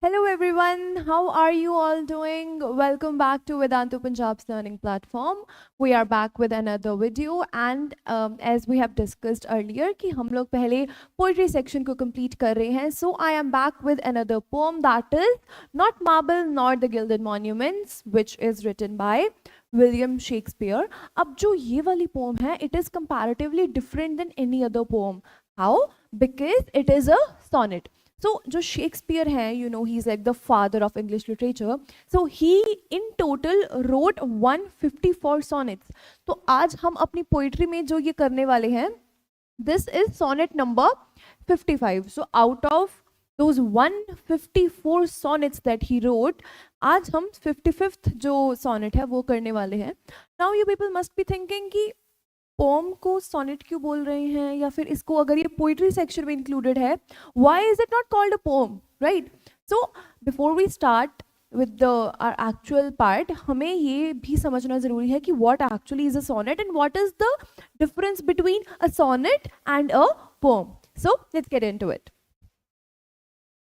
Hello everyone, how are you all doing? Welcome back to Vedantu Punjab's learning platform. We are back with another video and as we have discussed earlier कि हम लोग पहले poetry section को complete कर रहे हैं. So I am back with another poem that is Not Marble Nor the Gilded Monuments, which is written by William Shakespeare. अब जो ये वाली poem है, it is comparatively different than any other poem. How? Because it is a sonnet. So जो Shakespeare है, you know, he's like the father of English literature. So he in total wrote 154 sonnets. तो आज हम अपनी poetry में जो ये करने वाले हैं, this is sonnet number 55. So out of those 154 sonnets that he wrote, आज हम 55th जो sonnet है वो करने वाले हैं. Now you people must be thinking कि पोम को सोनेट क्यों बोल रहे हैं, या फिर इसको अगर ये पोइट्री सेक्शन में इंक्लूडेड है, why is it not called a poem, right? So before we start with the our actual part, हमें ये भी समझना जरूरी है कि what actually is a sonnet and what is the difference between a sonnet and a poem. So let's get into it.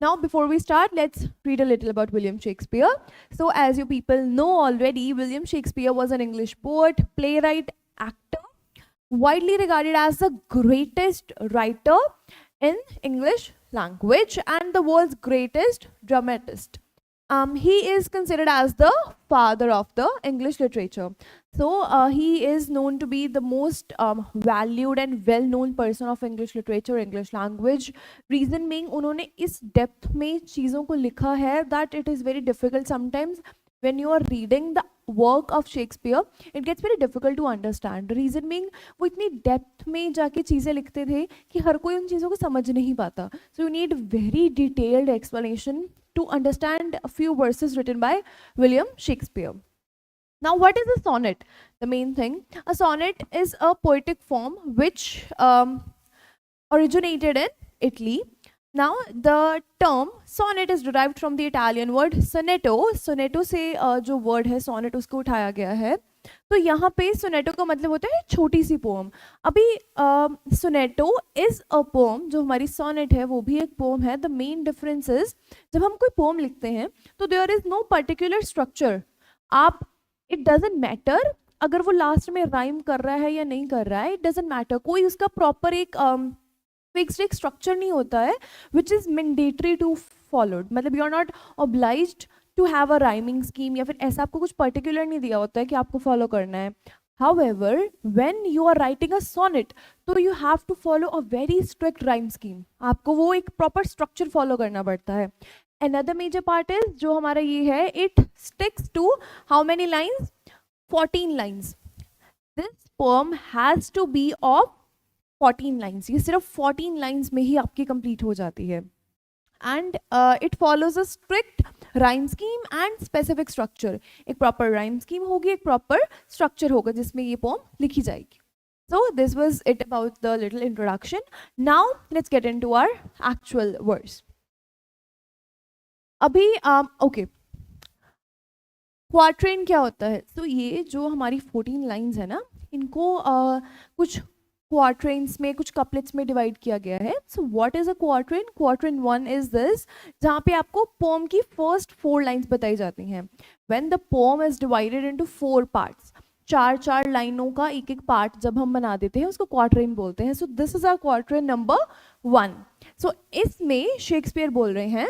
Now, before we start, let's read a little about William Shakespeare. So, as you people know already, William Shakespeare was an English poet, playwright, actor, widely regarded as the greatest writer in English language and the world's greatest dramatist. He is considered as the father of the English literature. So he is known to be the most valued and well-known person of English literature, English language. Reason being, उन्होंने इस depth में चीज़ों को लिखा है that it is very difficult sometimes when you are reading the work of Shakespeare, it gets very difficult to understand. Reason being, वो इतनी depth में जाके चीज़ें लिखते थे कि हर कोई उन चीज़ों को समझ नहीं पाता. So you need very detailed explanation to understand a few verses written by William Shakespeare. Now, what is a sonnet? The main thing, a sonnet is a poetic form which originated in Italy. Now, the term sonnet is derived from the Italian word sonetto. Sonetto से जो word है sonnet उसको उठाया गया है. तो यहाँ पे sonetto का मतलब होता है छोटी सी poem. अभी sonetto is a poem, जो हमारी sonnet है वो भी एक poem है. The main difference is, जब हम कोई poem लिखते हैं तो there is no particular structure. आप it doesn't matter अगर वो लास्ट में rhyme कर रहा है या नहीं कर रहा है, it doesn't matter. कोई उसका proper एक फिक्स्ड एक स्ट्रक्चर नहीं होता है which is mandatory to followed. मतलब you are not obliged to have a rhyming scheme, या फिर ऐसा आपको कुछ पर्टिकुलर नहीं दिया होता है कि आपको फॉलो करना है. However, when you are writing a sonnet, तो you have to follow a very strict rhyme scheme. आपको वो एक proper structure follow करना पड़ता है. Another major part is जो हमारा ये है, it sticks to how many lines? 14 lines. This poem has to be of 14 lines. ये सिर्फ 14 लाइन्स में ही आपकी कंप्लीट हो जाती है. And it follows a strict rhyme scheme and specific structure. एक प्रॉपर राइम स्कीम होगी, एक प्रॉपर स्ट्रक्चर होगा जिसमें ये पोम लिखी जाएगी. So this was it about the little introduction. Now let's get into our actual words. अभी okay, quatrain क्या होता है? तो ये जो हमारी 14 लाइन्स है ना, इनको कुछ क्वार्ट्रेन्स में, कुछ कपलेट्स में डिवाइड किया गया है. So what is a quatrain? Quatrain 1 is this, जहाँ पे आपको पोम की फर्स्ट 4 लाइन्स बताई जाती हैं. When the pome is divided into 4 parts, 4 लाइनों का एक एक पार्ट जब हम बना देते हैं उसको क्वार्ट्रेन बोलते हैं. So this is our quatrain number 1. So इसमें शेक्सपियर बोल रहे हैं,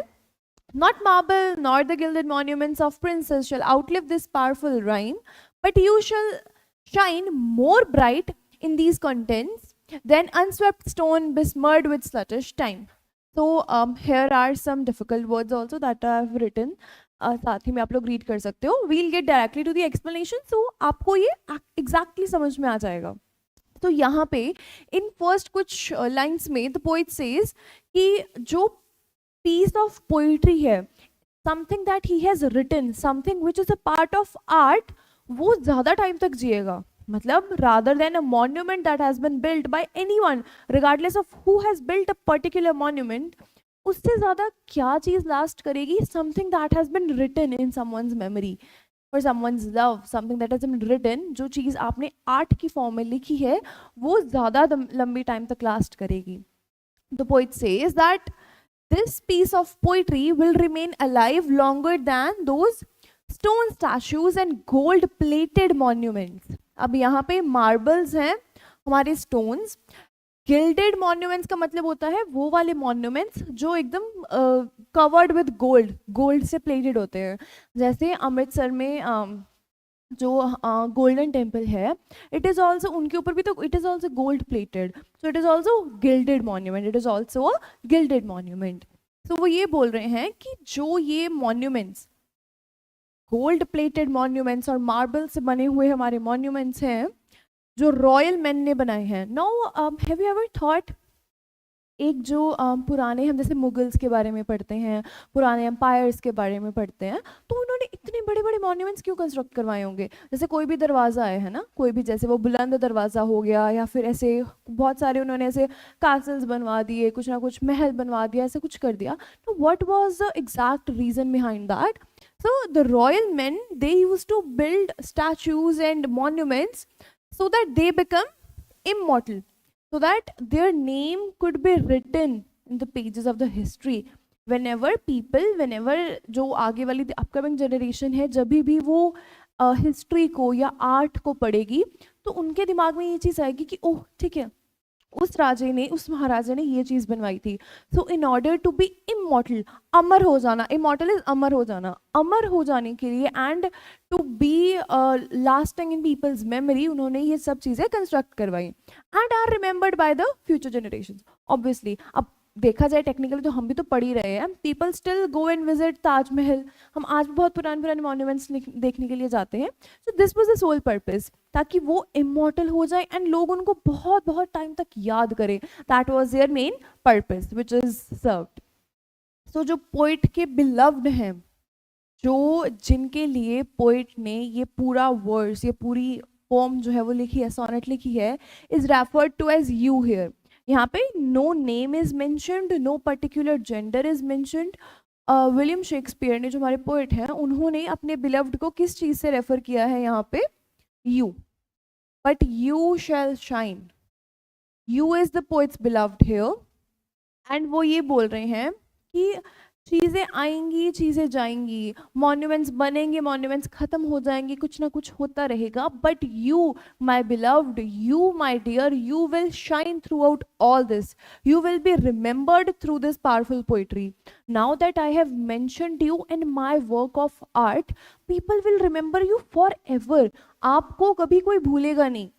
Not marble nor the gilded monuments of princes shall outlive this powerful rhyme, but you shall shine more bright in these contents than unswept stone besmirred with sluggish time. So here are some difficult words also that I have written. साथ ही में आप लोग read कर सकते हो. We'll get directly to the explanation, so आपको ये exactly समझ में आ जाएगा. तो यहाँ पे इन फर्स्ट कुछ लाइन्स में the poet says कि जो piece of poetry है, something that he has written, something which is a part of art, वो ज़्यादा टाइम तक जिएगा. मतलब rather than a monument that has been built by anyone, regardless of who has built a particular monument, उससे ज़्यादा क्या चीज़ last करेगी? Something that has been written in someone's memory, for someone's love, something that has been written, जो चीज़ आपने art की form में लिखी है वो ज़्यादा लंबी टाइम तक लास्ट करेगी. The poet says that this piece of poetry will remain alive longer than those stone statues and gold plated monuments. अब यहाँ पे marbles हैं, हमारे stones. गिल्डेड मॉन्यूमेंट्स का मतलब होता है वो वाले मॉन्यूमेंट्स जो एकदम कवर्ड विद गोल्ड, गोल्ड से प्लेटेड होते हैं. जैसे अमृतसर में जो गोल्डन टेम्पल है, इट इज़ ऑल्सो, उनके ऊपर भी तो it is also gold plated, so it is also gilded monument, it is also a gilded monument. तो वो ये बोल रहे हैं कि जो ये मॉन्यूमेंट्स, गोल्ड प्लेटेड मॉन्यूमेंट्स और मार्बल से बने हुए हमारे मॉन्यूमेंट्स हैं जो रॉयल मैन ने बनाए हैं. Now have you ever thought, एक जो पुराने, हम जैसे मुगल्स के बारे में पढ़ते हैं, पुराने एम्पायर्स के बारे में पढ़ते हैं, तो उन्होंने इतने बड़े बड़े मॉन्यूमेंट्स क्यों कंस्ट्रक्ट करवाए होंगे. जैसे कोई भी दरवाज़ा है ना, कोई भी, जैसे वो बुलंद दरवाज़ा हो गया, या फिर ऐसे बहुत सारे उन्होंने ऐसे कासल्स बनवा दिए, कुछ ना कुछ महल बनवा दिया, ऐसे कुछ कर दिया. तो what was the exact reason behind that. So the royal men, they used to build statues and monuments so that they become immortal, so that their name could be written in the pages of the history. Whenever people, whenever जो आगे वाली upcoming generation है, जब भी वो history को या art को पढ़ेगी, तो उनके दिमाग में ये चीज़ आएगी कि ओह ठीक है, उस राजे ने, उस महाराजे ने ये चीज़ बनवाई थी. So in order to be immortal, अमर हो जाना, इमॉर्टल इज अमर हो जाना, अमर हो जाने के लिए and to be lasting in people's memory, उन्होंने ये सब चीज़ें कंस्ट्रक्ट करवाई and are remembered by the future generation. Obviously अब देखा जाए टेक्निकली तो हम भी तो पढ़ ही रहे हैं, people still go and visit Taj Mahal, हम आज भी बहुत पुराने पुराने मॉन्यूमेंट्स देखने के लिए जाते हैं. So this was the sole purpose, ताकि वो इमॉर्टल हो जाए एंड लोग उनको बहुत बहुत टाइम तक याद करें. That was their main purpose which is served. So जो पोइट के बिलव्ड हैं, जो जिनके लिए पोइट ने ये पूरा वर्स, ये पूरी पोम जो है वो लिखी है, सोनेट लिखी है, is referred to as you here. यहाँ पे no name is mentioned, no particular gender is mentioned. William Shakespeare ने, जो हमारे पोइट हैं, उन्होंने अपने बिलव्ड को किस चीज़ से रेफर किया है यहाँ पे, you. But you shall shine, you is the poets beloved here. And वो ये बोल रहे हैं कि चीज़ें आएंगी, चीज़ें जाएंगी, मॉन्यूमेंट्स बनेंगे, मॉन्यूमेंट्स ख़त्म हो जाएंगे, कुछ ना कुछ होता रहेगा, but you my beloved, you my dear, you will shine throughout all this, you will be remembered through this powerful poetry. Now that I have mentioned you in my work of art, people will remember you for ever. आपको कभी कोई भूलेगा नहीं.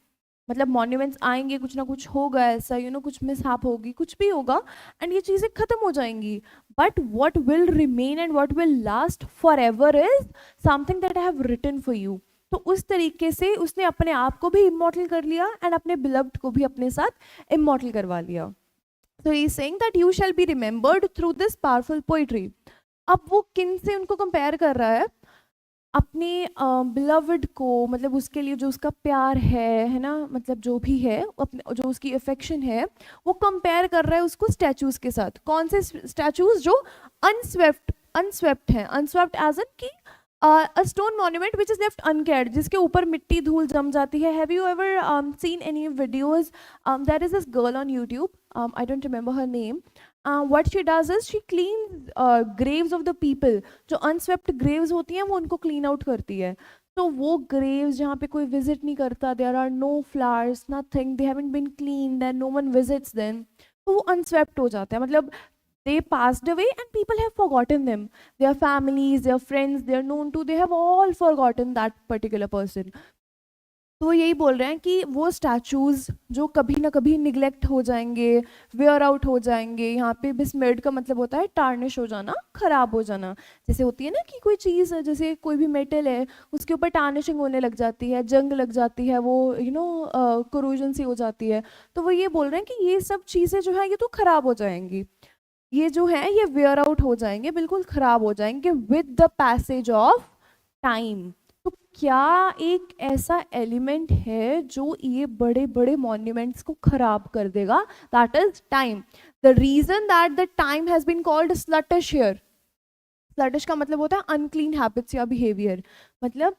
मतलब monuments आएंगे, कुछ ना कुछ होगा ऐसा, कुछ मिसहैप होगी, कुछ भी होगा, एंड ये चीज़ें खत्म हो जाएंगी. But what will remain and what will last for ever is something that I have written for you. तो उस तरीके से उसने अपने आप को भी इमॉर्टल कर लिया एंड अपने बिलव्ड को भी अपने साथ इमॉर्टल करवा लिया. So he is saying that you shall be remembered through this powerful poetry. अब वो किन से उनको कंपेयर कर रहा है, अपने बिलव्ड को, मतलब उसके लिए जो उसका प्यार है ना, मतलब जो भी है, अपने जो उसकी अफेक्शन है, वो कंपेयर कर रहा है उसको स्टैचूज के साथ. कौन से स्टैचूज? जो अनस्वेप्ट हैं. अनस्वेप्ट एज एन की a stone monument which is left uncared, जिसके ऊपर मिट्टी धूल जम जाती है. Have you ever seen any videos? There is this girl on YouTube, I don't remember her name. What she does is she cleans graves of the people. जो unswept graves होती हैं वो उनको clean out करती है. तो वो graves जहाँ पे कोई visit नहीं करता, there are no flowers, nothing, they haven't been cleaned and no one visits them, तो वो unswept हो जाता है. मतलब they passed away and people have forgotten them. Their families, their friends, they are known to, they have all forgotten that particular person. तो यही बोल रहे हैं कि वो स्टैचूज जो कभी ना कभी निगलेक्ट हो जाएंगे, वेयर आउट हो जाएंगे. यहाँ पे बिस्मिर्ड का मतलब होता है टार्निश हो जाना, खराब हो जाना. जैसे होती है ना कि कोई चीज़, जैसे कोई भी मेटल है, उसके ऊपर टार्निशिंग होने लग जाती है, जंग लग जाती है, वो कोरोजन सी हो जाती है. तो वो ये बोल रहे हैं कि ये सब चीज़ें जो है ये तो खराब हो जाएंगी, ये जो है ये वेयर आउट हो जाएंगे, बिल्कुल खराब हो जाएंगे with the passage of time. तो क्या एक ऐसा एलिमेंट है जो ये बड़े बड़े मॉन्यूमेंट्स को खराब कर देगा? That is time. The reason that the time has been called sluttish here. Sluttish का मतलब होता है अनक्लीन हैबिट्स या बिहेवियर. मतलब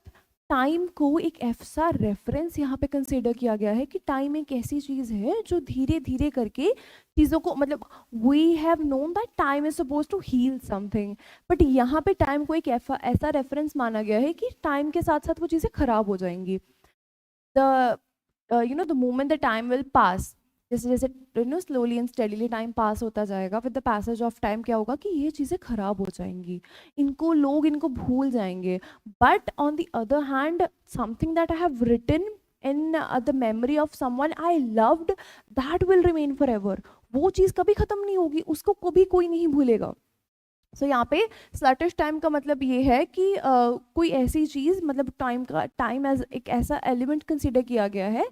टाइम को एक ऐसा रेफरेंस यहाँ पे कंसिडर किया गया है कि टाइम एक ऐसी चीज़ है जो धीरे धीरे करके चीज़ों को, मतलब we have known that time is suppose to heal something, but यहाँ पे टाइम को एक ऐसा रेफरेंस माना गया है कि टाइम के साथ साथ वो चीज़ें खराब हो जाएंगी. The the moment the time will pass, जैसे जैसे slowly and steadily time pass होता जाएगा, with the passage of time क्या होगा कि ये चीज़ें खराब हो जाएंगी, लोग इनको भूल जाएंगे. But on the other hand, something that I have written in the memory of someone I loved, that will remain for ever. वो चीज़ कभी ख़त्म नहीं होगी, उसको कभी कोई नहीं भूलेगा. सो यहाँ पे स्लटिश टाइम का मतलब ये है कि कोई ऐसी चीज़, मतलब टाइम एज एक ऐसा एलिमेंट कंसिडर किया गया है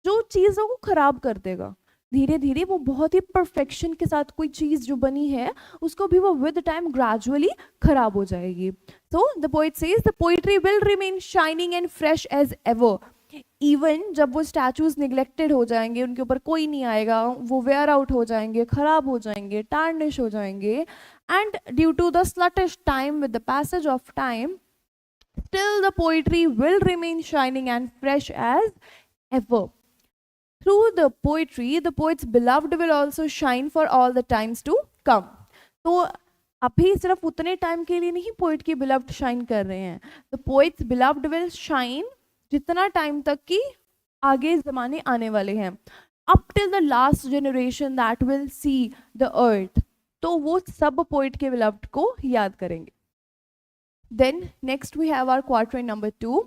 जो चीज़ों को खराब कर देगा धीरे धीरे. वो बहुत ही परफेक्शन के साथ कोई चीज़ जो बनी है उसको भी वो विद टाइम ग्रेजुअली खराब हो जाएगी. So the poet says the poetry will remain shining and fresh as ever. Even जब वो स्टैचूज निगलेक्टेड हो जाएंगे, उनके ऊपर कोई नहीं आएगा, वो वेयर आउट हो जाएंगे, खराब हो जाएंगे, टार्निश हो जाएंगे, and due to the sluggish time, with the passage of time, still the poetry will remain shining and fresh as ever. Through the poetry, the poet's beloved will also shine for all the times to come. तो अभी सिर्फ उतने time के लिए नहीं poet की beloved shine कर रहे हैं. The poets beloved will shine जितना टाइम तक कि आगे ज़माने आने वाले हैं, up till the last generation that will see the earth. तो वो सब पोइट के बिलव्ड को याद करेंगे. Then next we have our quatrain number 2.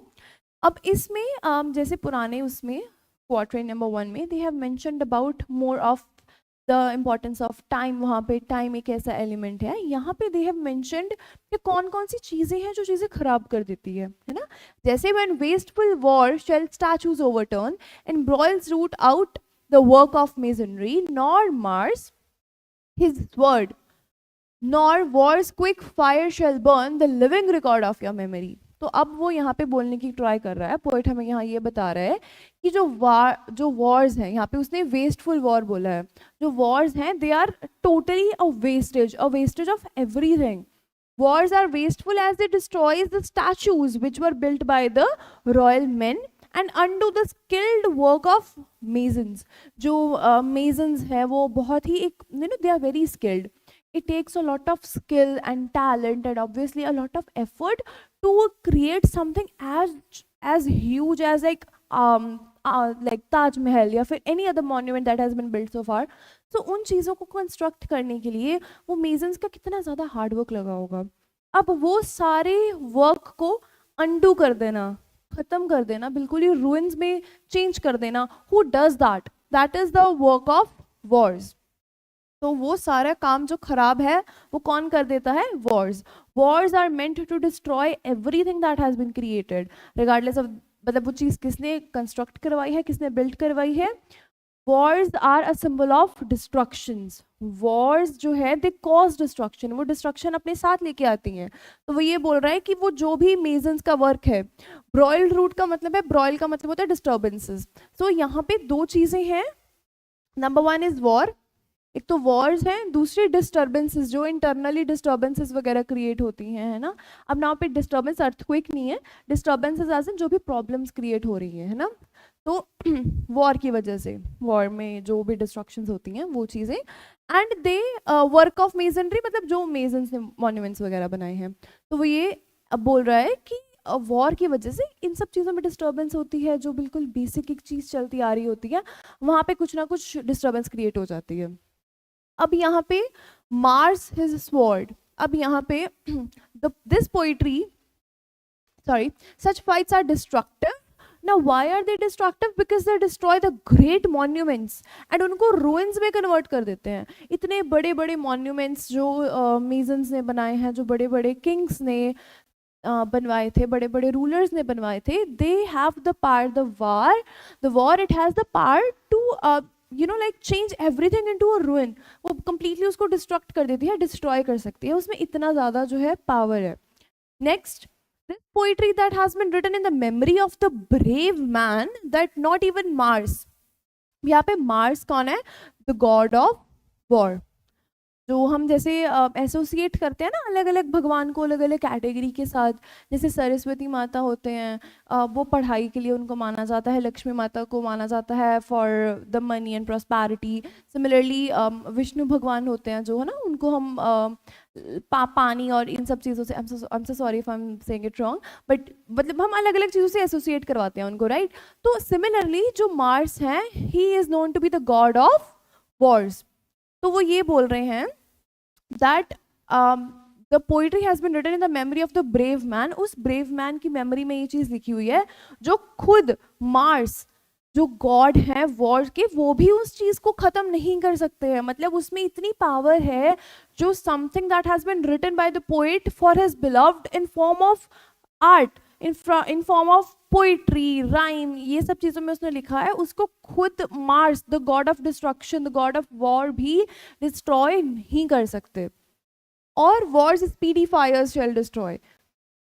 अब इसमें जैसे पुराने उसमें क्वार्ट्रेन नंबर 1 में they have mentioned about more of the importance of time. वहाँ पे टाइम एक ऐसा एलिमेंट है. यहाँ पे दे हैव मेंशन्ड कि कौन कौन सी चीज़ें हैं जो चीज़ें खराब कर देती है ना. जैसे when wasteful war shall statues overturn and broils root out the work of masonry, nor Mars his word, nor war's quick fire shall burn the living record of your memory. तो अब वो यहाँ पे बोलने की ट्राई कर रहा है. पोइट हमें यहाँ ये बता रहा है कि जो वॉर्स हैं, यहाँ पे उसने वेस्टफुल वॉर बोला है. जो वॉर्स हैं they are totally a wastage of everything. Wars are wasteful as they destroys the statues which were built by the royal men and undo the skilled work of masons. जो masons है वो बहुत ही एक they are very skilled. It takes a lot of skill and talent and obviously a lot of effort to create something as huge as like Taj Mahal या फिर any other monument that has been built so far. So उन चीज़ों को construct करने के लिए वो मेजन्स का कितना ज़्यादा हार्ड वर्क लगा होगा. अब वो सारे वर्क को अंडू कर देना, ख़त्म कर देना, बिल्कुल ही रूइंस में चेंज कर देना. Who does that? That is the work of wars. तो वो सारा काम जो खराब है वो कौन कर देता है? Wars. Wars are meant to destroy everything that has been created regardless of, मतलब वो चीज़ किसने कंस्ट्रक्ट करवाई है, किसने बिल्ड करवाई है. Wars are a symbol of destructions. Wars जो है दे कॉज डिस्ट्रक्शन, वो डिस्ट्रक्शन अपने साथ लेके आती हैं. तो वो ये बोल रहा है कि वो जो भी मेजन्स का वर्क है, ब्रॉयल रूट का मतलब है, ब्रॉयल का मतलब होता है डिस्टर्बेंसेस. तो यहाँ पे दो चीज़ें हैं. Number 1 is war. एक तो वॉर्स हैं, दूसरी डिस्टर्बेंसेस जो इंटरनली डिस्टर्बेंसेस वगैरह क्रिएट होती हैं, है ना. अब ना पे डिस्टर्बेंस अर्थक्वेक नहीं है, डिस्टर्बेंसेस एज इन जो भी प्रॉब्लम्स क्रिएट हो रही है ना. तो वॉर की वजह से, वॉर में जो भी डिस्ट्रक्शंस होती हैं वो चीज़ें. And they work of masonry, मतलब जो मेजन्स ने मॉन्यूमेंट्स वगैरह बनाए हैं. तो वो ये अब बोल रहा है कि वॉर की वजह से इन सब चीज़ों में डिस्टर्बेंस होती है. जो बिल्कुल बेसिक एक चीज़ चलती आ रही होती है वहाँ पे कुछ ना कुछ डिस्टर्बेंस क्रिएट हो जाती है. अब यहाँ पे मार्स हिज स्वॉर्ड. अब यहाँ पे this poetry, sorry, such fights are destructive. Now why are they destructive? Because they destroy the great monuments and उनको ruins में convert कर देते हैं. इतने बड़े बड़े monuments जो masons ने बनाए हैं, जो बड़े बड़े kings ने बनवाए थे, बड़े बड़े रूलर्स ने बनवाए थे, they have the power, the war it has the power to like change everything into a ruin. वो completely उसको destruct कर देती है, destroy कर सकती है. उसमें इतना ज़्यादा जो है power है. Next, this poetry that has been written in the memory of the brave man that not even Mars. यहाँ पे Mars कौन है? The god of war. जो हम जैसे एसोसिएट करते हैं ना अलग अलग भगवान को अलग अलग कैटेगरी के साथ, जैसे सरस्वती माता होते हैं, वो पढ़ाई के लिए उनको माना जाता है, लक्ष्मी माता को माना जाता है for the money and prosperity. Similarly Vishnu भगवान होते हैं जो है ना, उनको हम पानी और इन सब चीज़ों से, I am so sorry if I am saying it wrong, but मतलब हम अलग अलग चीज़ों से एसोसिएट करवाते हैं उनको, राइट। तो सिमिलरली जो मार्स हैं, he is known to be the god of wars. तो वो ये बोल रहे हैं that the poetry has been written in the memory of the brave man। उस brave man की memory में ये चीज लिखी हुई है, जो खुद मार्स जो गॉड है वॉर के, वो भी उस चीज को खत्म नहीं कर सकते हैं। मतलब उसमें इतनी पावर है, जो something that has been written by the poet for his beloved in form of art, in form of poetry, rhyme, ये सब चीज़ों में उसने लिखा है, उसको खुद Mars the god of destruction, the god of war भी डिस्ट्रॉय नहीं कर सकते। और war's speedy fires shall destroy.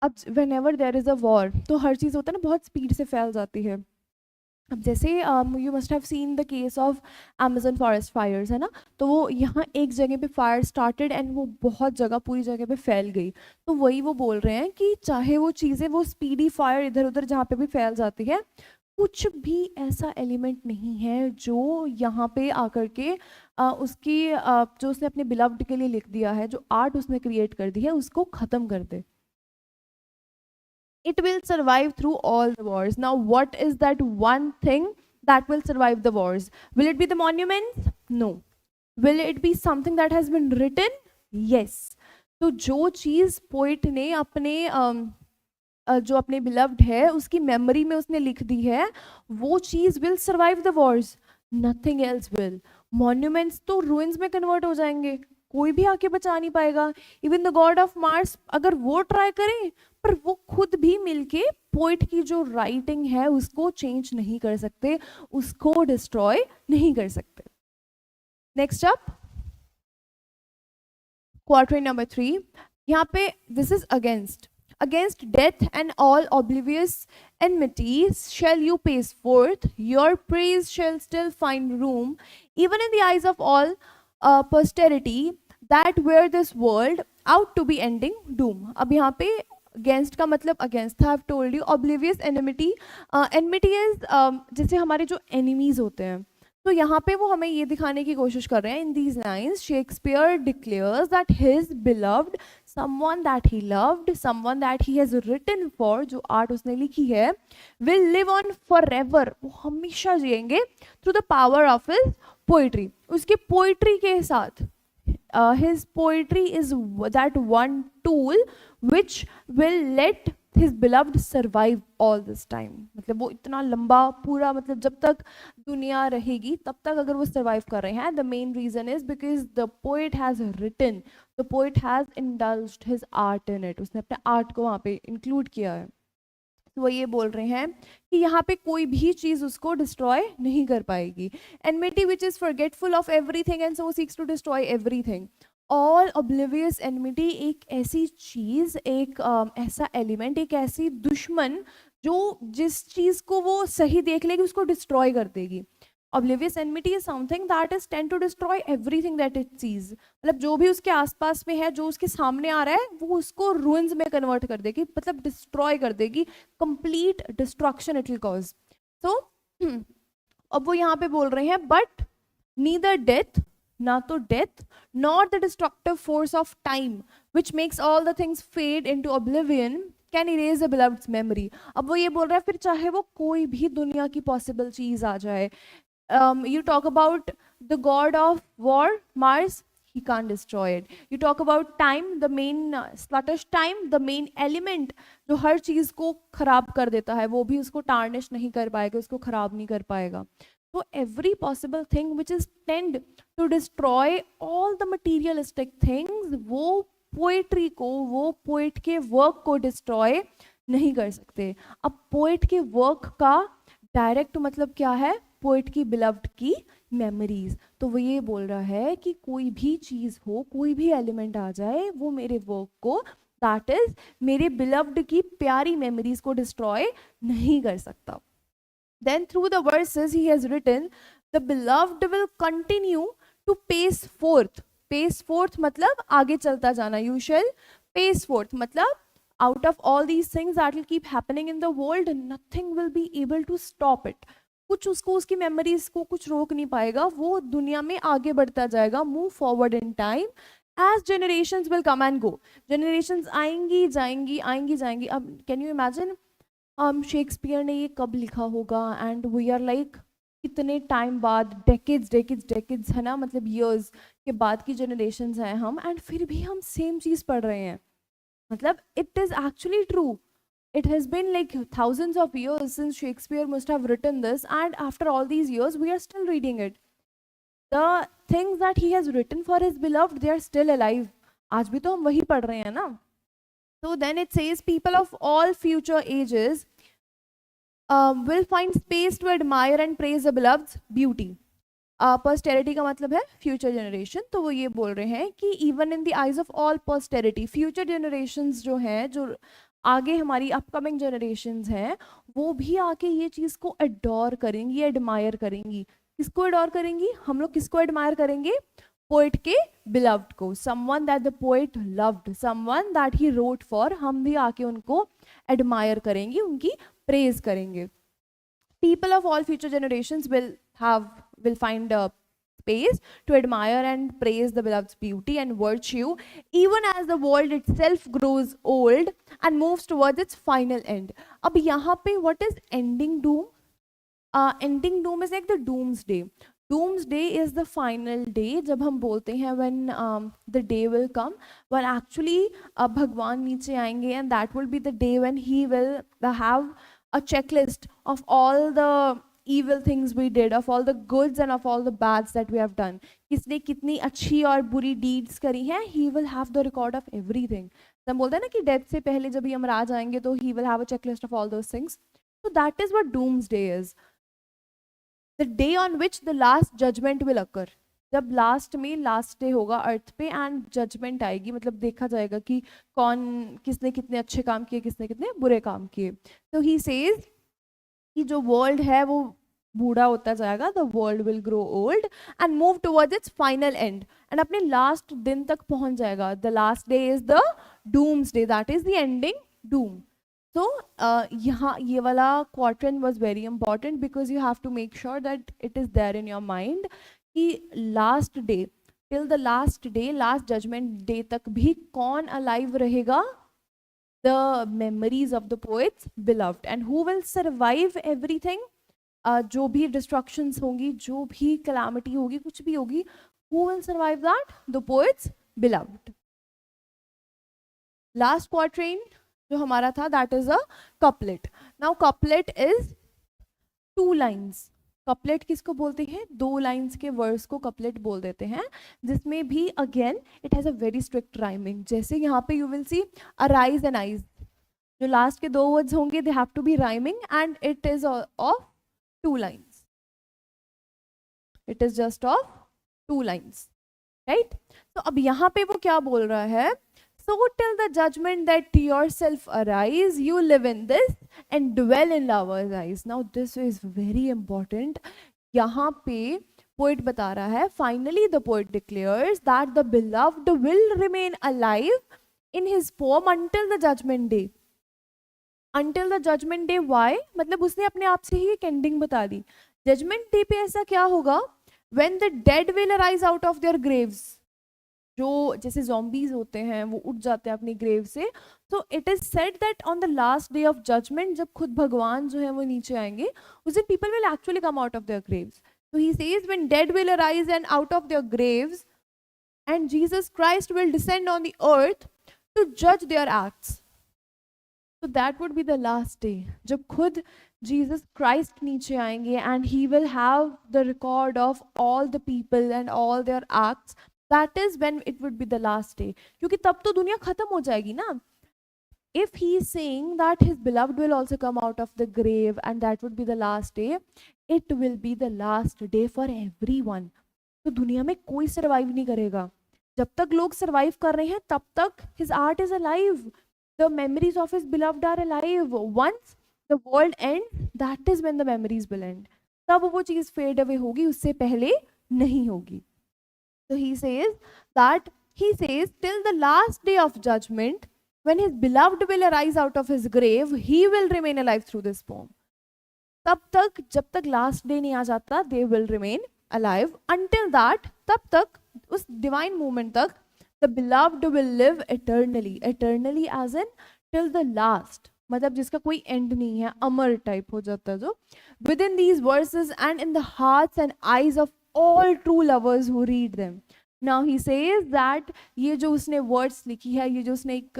अब whenever there is a war, तो हर चीज़ होता है ना बहुत स्पीड से फैल जाती है। अब जैसे you must have seen the case of Amazon forest fires, है ना, तो वो यहाँ एक जगह पे फायर स्टार्टेड एंड वो बहुत जगह, पूरी जगह पे फैल गई। तो वही वो बोल रहे हैं कि चाहे वो चीज़ें, वो स्पीडी फायर इधर उधर जहाँ पे भी फैल जाती है, कुछ भी ऐसा एलिमेंट नहीं है जो यहाँ पे आकर के उसकी जो उसने अपने बिलव्ड के लिए लिख दिया है, जो आर्ट उसने क्रिएट कर दी है, उसको ख़त्म कर दे। It will survive through all the wars. Now, what is that one thing that will survive the wars? Will it be the monuments? No. Will it be something that has been written? Yes. तो जो चीज़ poet ने अपने जो अपने beloved है उसकी memory में उसने लिख दी है, वो चीज़ will survive the wars, nothing else will. Monuments तो रूइंस में कन्वर्ट हो जाएंगे, कोई भी आके बचा नहीं पाएगा। Even the god of Mars अगर वो ट्राई करें, पर वो खुद भी मिलके पोइट की जो राइटिंग है उसको चेंज नहीं कर सकते, उसको डिस्ट्रॉय नहीं कर सकते। नेक्स्ट अप क्वार्टरी नंबर 3, यहाँ पे this is against death and all oblivious enmities shall you pace forth, your praise shall still find room even in the eyes of all posterity that wear this world out to be ending doom। अब यहाँ पे against का मतलब against था, I've told you। oblivious enmity, enmity is जैसे हमारे जो enemies होते हैं, तो यहाँ पे वो हमें ये दिखाने की कोशिश कर रहे हैं। In these lines Shakespeare declares that his beloved, someone that he loved, someone that he has written for, जो आर्ट उसने लिखी है, will live on forever, वो हमेशा जिएंगे through the power of his poetry, उसकी पोइट्री के साथ। his poetry is that one tool which will let his beloved survive all this time। मतलब वो इतना लंबा पूरा, मतलब जब तक दुनिया रहेगी तब तक अगर वो सर्वाइव कर रहे हैं, the main reason is because the poet has written, the poet has indulged his art in it, उसने अपने आर्ट को वहाँ पे इंक्लूड किया है। तो वो ये बोल रहे हैं कि यहाँ पे कोई भी चीज़ उसको डिस्ट्रॉय नहीं कर पाएगी। Enmity which is forgetful of everything and so seeks to destroy everything. All oblivious enmity एक ऐसी चीज़, एक ऐसा एलिमेंट, एक ऐसी दुश्मन जो जिस चीज़ को वो सही देख लेगी उसको डिस्ट्रॉय कर देगी। Oblivious enmity is something that is tend to destroy everything that it sees. मतलब जो भी उसके आसपास में है, जो उसके सामने आ रहा है, वो उसको रुइंस में कन्वर्ट कर देगी, मतलब डिस्ट्रॉय कर देगी, complete destruction it will cause. So अब वो यहाँ पे बोल रहे हैं बट नीदर डेथ, ना तो death, not the destructive force of time which makes all the things fade into oblivion can erase the beloved's memory. अब वो ये बोल रहा है फिर चाहे वो कोई भी दुनिया की पॉसिबल चीज आ जाए, you talk about the god of war Mars, he can't destroy it। you talk about time, the main sluggish time, the main element जो हर चीज को खराब कर देता है, वो भी उसको टार्निश नहीं कर पाएगा, उसको खराब नहीं कर पाएगा। So every possible thing which is tend to destroy all the materialistic things, वो पोएट्री को, वो पोएट के वर्क को डिस्ट्रॉय नहीं कर सकते। अब पोएट के वर्क का डायरेक्ट मतलब क्या है? पोएट की बिलव्ड की मेमोरीज। तो वो ये बोल रहा है कि कोई भी चीज़ हो, कोई भी एलिमेंट आ जाए, वो मेरे वर्क को, दैट इज मेरे बिलव्ड की प्यारी मेमोरीज को डिस्ट्रॉय नहीं कर सकता। Then through the verses he has written, the beloved will continue to pace forth pace forth मतलब आगे चलता जाना. You shall pace forth मतलब out of all these things that will keep happening in the world, nothing will be able to stop it. कुछ उसको उसकी memories को कुछ रोक नहीं पाएगा, वो दुनिया में आगे बढ़ता जाएगा. Move forward in time as generations will come and go. Generations आएंगी जाएंगी आएंगी जाएंगी. अब can you imagine शेक्सपियर ने ये कब लिखा होगा, एंड वी आर लाइक कितने टाइम बाद, डेकेड्स डेकेड्स डेकेड्स है ना, मतलब ईयर्स के बाद की जनरेशन्स हैं हम, एंड फिर भी हम सेम चीज़ पढ़ रहे हैं. मतलब it is actually true. It has been like thousands of years since Shakespeare must have written this, and after all these years, we are still reading it. The things that he has written for his beloved, they are still alive. आज भी तो हम वही पढ़ रहे हैं ना. So then it says, people of all future ages will find space to admire and praise the beloved's beauty. Posterity का मतलब है future generation. तो वो ये बोल रहे हैं कि even in the eyes of all posterity, future generations जो हैं, जो आगे हमारी अपकमिंग जनरेशन्स हैं, वो भी आके ये चीज़ को एडोर करेंगी, एडमायर करेंगी. किसको एडोर करेंगी? हम लोग किसको एडमायर करेंगे? पोइट के बिलव्ड को. Someone that the poet loved, someone that he wrote for. हम भी आके उनको एडमायर करेंगे, उनकी प्रेज करेंगे. People of all future generations will find a space to admire and praise the beloved's beauty and virtue, even as the world itself grows old and moves towards its final end. अब यहाँ पे what is ending doom? Ending doom is like the doomsday. Doomsday is the final day. जब हम बोलते हैं when the day will come, when actually भगवान नीचे आएंगे, and that will be the day when he will have a checklist of all the evil things we did, of all the goods and of all the bads that we have done. किसने कितनी अच्छी और बुरी deeds करी हैं, he will have the record of everything. तो हम बोलते हैं ना कि डेथ से पहले जब यमराज आएंगे तो he will have a checklist of all those things. So that is what doomsday is. The day on which the last judgment will occur. जब लास्ट में लास्ट डे होगा अर्थ पे, एंड जजमेंट आएगी, मतलब देखा जाएगा कि कौन किसने कितने अच्छे काम किए, किसने कितने बुरे काम किए. तो ही सेज कि जो वर्ल्ड है वो बूढ़ा होता जाएगा, the world will grow old and move towards it's final and, and अपने लास्ट दिन तक पहुंच जाएगा. The last day is the doomsday, that is the ending Doom. So यहाँ ये वाला quatrain was very important because you have to make sure that it is there in your mind कि last day, till the last day, last judgment day तक भी कौन alive रहेगा? The memories of the poets beloved. And who will survive everything? जो भी destructions होंगी, जो भी calamity होगी, कुछ भी होगी, who will survive that? The poets beloved. Last quatrain जो हमारा था, that is a couplet. Now couplet is 2 lines. Couplet किसको बोलते हैं? 2 लाइन्स के वर्स को कपलेट बोल देते हैं, जिसमें भी again it has a very strict rhyming. जैसे यहाँ पे you will see arise and eyes, जो लास्ट के 2 वर्ड्स होंगे they have to be rhyming, and it is of 2 lines. It is just of 2 lines, right? तो अब यहाँ पे वो क्या बोल रहा है? So till the judgment that yourself arise, you live in this and dwell in lovers' eyes. Now this is very important. यहाँ पे poet बता रहा है, finally the poet declares that the beloved will remain alive in his poem until the judgment day. Until the judgment day, why? मतलब उसने अपने आप से ही एक ending बता दी. Judgment day पे ऐसा क्या होगा? When the dead will arise out of their graves. जो जैसे zombies होते हैं वो उठ जाते हैं अपनी ग्रेव से. तो it is said that on the last day of judgement, जब खुद भगवान जो है वो नीचे आएंगे, उस दिन people will actually come out of their Graves. So he says when dead will arise and out of their graves, and Jesus Christ will descend on the earth to judge their acts. So that would be the last day, जब खुद Jesus Christ नीचे आएंगे and he will have the record of all the people and all their acts. That is when it would be the last day. क्योंकि तब तो दुनिया खत्म हो जाएगी ना. If he is saying that his beloved will also come out of the grave and that would be the last day, it will be the last day for everyone. तो दुनिया में कोई survive नहीं करेगा. जब तक लोग survive कर रहे हैं तब तक his art is alive. The memories of his beloved are alive. Once the world ends, that is when the memories will end. तब वो चीज़ fade away होगी, उससे पहले नहीं होगी. So he says till the last day of judgment, when his beloved will arise out of his grave, he will remain alive through this poem. तब तक, जब तक लास्ट डे नहीं आ जाता, they will remain alive. Until that, तब तक, उस divine moment तक, the beloved will live eternally. Eternally as in till the last, मतलब जिसका कोई end नहीं है, अमर type हो जाता है जो. Within these verses and in the hearts and eyes of all true lovers who read them. Now he says that ये जो उसने words लिखी है, ये जो उसने एक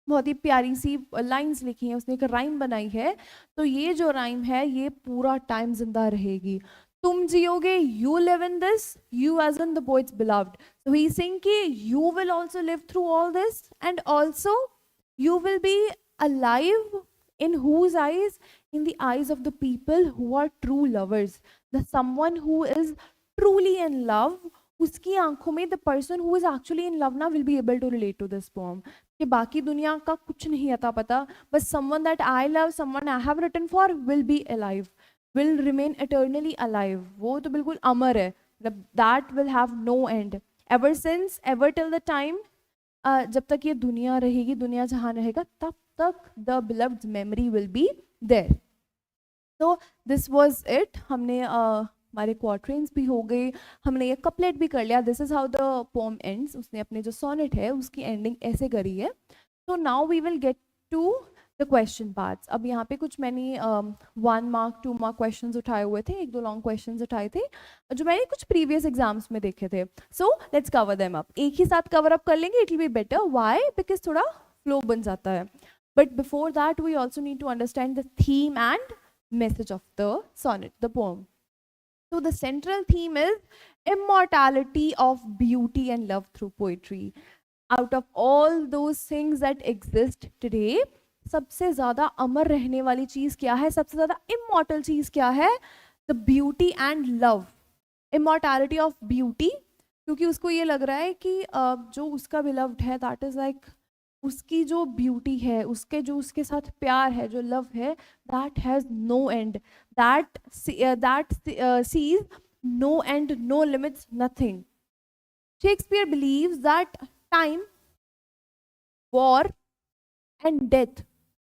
बहुत ही प्यारी सी लाइंस लिखी हैं, उसने एक राइम बनाई है, तो ये जो राइम है ये पूरा टाइम जिंदा रहेगी. तुम जियोगे, you live in this, you age in the poet's beloved. So he saying कि you will also live through all this and also you will be alive in whose eyes? In the eyes of the people who are true lovers. The someone who is truly in love, उसकी आंखों में the person who is actually in love now will be able to relate to this poem. कि बाकी दुनिया का कुछ नहीं आता पता, but someone that I love, someone I have written for will be alive, will remain eternally alive. वो तो बिल्कुल अमर है, that will have no end. Ever since, ever till the time, जब तक ये दुनिया रहेगी, दुनिया जहाँ रहेगा, तब तक the beloved's memory will be there. So this was it. हमने हमारे क्वार्ट्रेन्स भी हो गए, हमने ये कपलेट भी कर लिया. This is how the pome ends. उसने अपने जो सोनेट है उसकी एंडिंग ऐसे करी है. तो now we will get to the question parts. अब यहाँ पे कुछ मैंने 1 मार्क 2 मार्क क्वेश्चंस उठाए हुए थे, 1-2 लॉन्ग क्वेश्चंस उठाए थे जो मैंने कुछ प्रीवियस एग्जाम्स में देखे थे. So let's cover them up. एक ही साथ कवर अप कर लेंगे, it will be better. Why? Because थोड़ा फ्लो बन जाता है. But before that we also need to understand the theme and message of the sonnet, the poem. So the central theme is immortality of beauty and love through poetry. Out of all those things that exist today, सबसे ज़्यादा अमर रहने वाली चीज़ क्या है? सबसे ज़्यादा immortal चीज़ क्या है? The beauty and love. Immortality of beauty, क्योंकि उसको ये लग रहा है कि जो उसका beloved है, that is like उसकी जो ब्यूटी है, उसके जो उसके साथ प्यार है, जो लव है, that has no end, that sees no end, no limits, nothing. Shakespeare believes that time, war and death,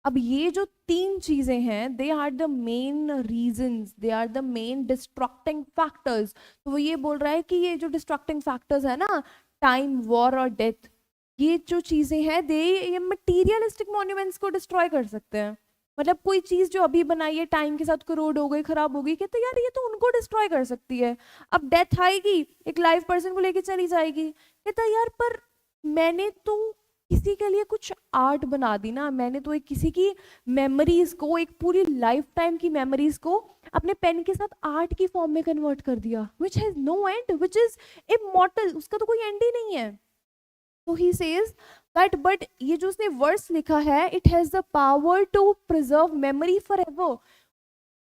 अब ये जो 3 चीजें हैं, they are the main reasons, they are the main destructing factors. तो वो ये बोल रहा है कि ये जो डिस्ट्रक्टिंग फैक्टर्स है ना, टाइम, वॉर और डेथ, ये जो चीजें हैं, ये मटीरियलिस्टिक मॉन्यूमेंट्स को डिस्ट्रॉय कर सकते हैं. मतलब कोई चीज जो अभी बनाई है, टाइम के साथ करोड हो गई, खराब हो गई, कहते यार ये तो उनको डिस्ट्रॉय कर सकती है. अब डेथ आएगी, एक लाइव पर्सन को लेके चली जाएगी, कहता यार पर मैंने तो किसी के लिए कुछ आर्ट बना दी ना, मैंने तो एक किसी की मेमोरीज को, एक पूरी लाइफ टाइम की मेमोरीज को अपने पेन के साथ आर्ट की फॉर्म में कन्वर्ट कर दिया, which has no end, which is immortal, उसका तो कोई एंड ही नहीं है. So he says that, but ये जो उसने वर्स लिखा है, it has the power to preserve memory forever.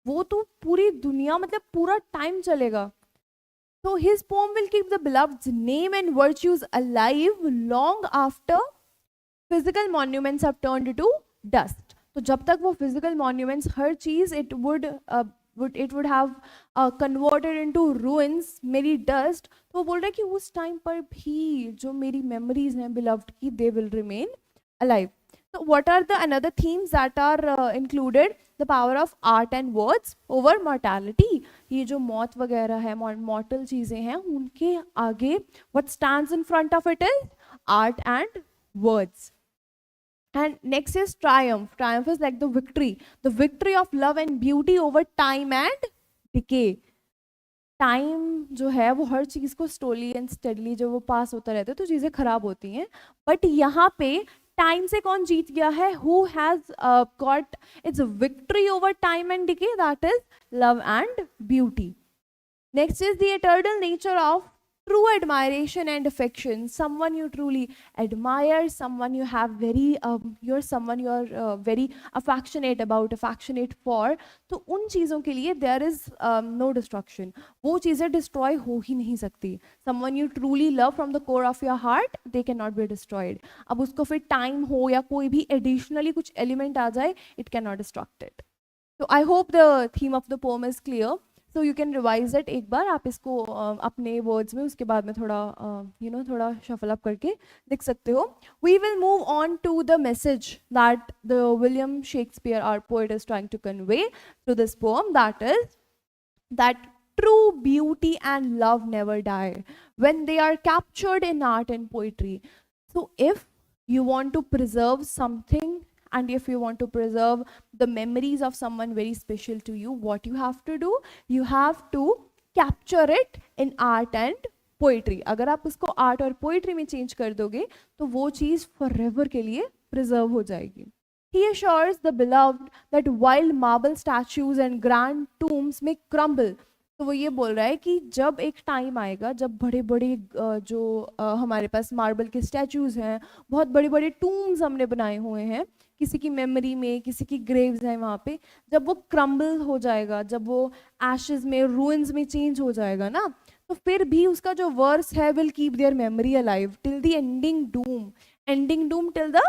वो तो पूरी दुनिया, मतलब पूरा टाइम चलेगा. So his poem will keep the beloved's name and virtues alive long after physical monuments have turned to dust. तो जब तक वो physical monuments, हर चीज it would have converted into ruins, मेरी dust, तो वो बोल रहा है कि उस टाइम पर भी जो मेरी memories हैं beloved की, they will remain alive. So what are the another themes that are included? The power of art and words over mortality. ये जो मौत वगैरह है, mortal चीजें हैं, उनके आगे what stands in front of it is art and words. And next is triumph. Triumph is like the victory of love and beauty over time and decay. Time जो है वो हर चीज को स्लोली एंड स्टेडली जो वो पास होता रहता है, तो चीजें खराब होती हैं. बट यहाँ पे टाइम से कौन जीत गया है? Who has got its victory over time and decay, that is love and beauty. Next is the eternal nature of true admiration and affection. Someone you truly admire, someone you have you're very affectionate about, affectionate for. तो उन चीज़ों के लिए there is no destruction. वो चीज़ें destroy हो ही नहीं सकती. Someone you truly love from the core of your heart, they cannot be destroyed. अब उसको फिर time हो या कोई भी additionally कुछ element आ जाए, it cannot destruct it. So I hope the theme of the poem is clear. So you can revise it एक बार, आप इसको अपने वर्ड्स में उसके बाद में थोड़ा थोड़ा शफल अप करके लिख सकते हो. We will move on to the message that the William Shakespeare our poet is trying to convey through this poem, that is that true beauty and love never die when they are captured in art and poetry. So if you want to preserve something, and if you want to preserve the memories of someone very special to you, what you have to do, you have to capture it in art and poetry. अगर आप उसको art और poetry में change कर दोगे तो वो चीज़ forever के लिए preserve हो जाएगी. He assures the beloved that while marble statues and grand tombs may crumble, तो वो ये बोल रहा है कि जब एक टाइम आएगा जब बड़े बड़े जो हमारे पास मार्बल के स्टैचूज हैं, बहुत बड़े बड़े टूम्स हमने बनाए हुए हैं किसी की मेमोरी में, किसी की ग्रेव्स हैं वहाँ पे, जब वो क्रम्बल हो जाएगा, जब वो एशेज में, रूइंस में चेंज हो जाएगा ना, तो फिर भी उसका जो वर्स है will keep their memory alive till the ending doom till the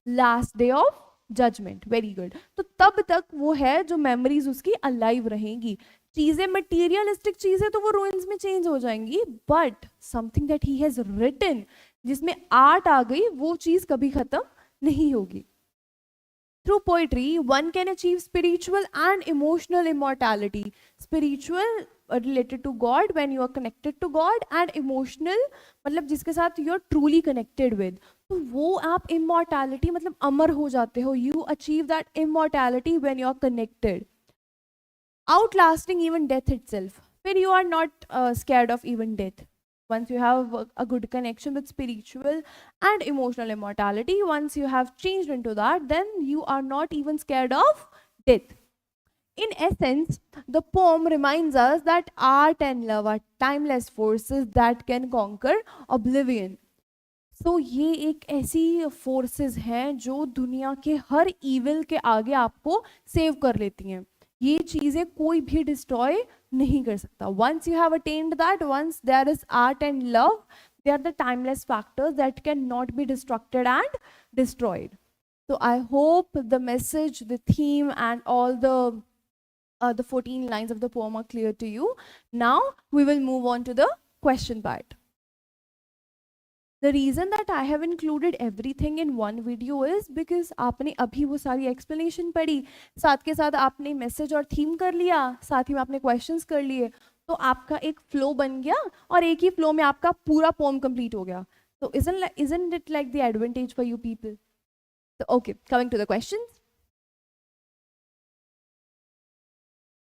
last day of judgement. Very good. तो तब तक वो है जो मेमोरीज उसकी अलाइव रहेंगी. चीजें मटीरियलिस्टिक चीजें तो वो रूइंस में चेंज हो जाएंगी, but something that he has written, जिसमें आर्ट आ गई, वो चीज कभी खत्म नहीं होगी. Through poetry, one can achieve spiritual and emotional immortality. Spiritual related to God, when you are connected to God, and emotional मतलब जिसके साथ you are truly connected with, तो वो आप immortality मतलब अमर हो जाते हो. You achieve that immortality when you are connected, outlasting even death itself. फिर you are not scared of even death. Once you have a good connection with spiritual and emotional immortality, once you have changed into that, then you are not even scared of death. In essence, the poem reminds us that art and love are timeless forces that can conquer oblivion. So ये एक ऐसी forces हैं जो दुनिया के हर evil के आगे आपको save कर लेती हैं. ये चीजें कोई भी डिस्ट्रॉय नहीं कर सकता. Once you have attend that, once there is art and love, they are the timeless factors that can not be destructed and destroyed. So I hope the message, the theme, and all the 14 lines of the poem are clear to you. Now we will move on to the question part. The reason that I have included everything in one video is because आपने अभी वो सारी explanation पढ़ी, साथ के साथ आपने message और theme कर लिया, साथ ही में आपने questions कर लिए, तो आपका एक flow बन गया और एक ही flow में आपका पूरा poem complete हो गया. So isn't it like the advantage for you people? So okay, coming to the questions.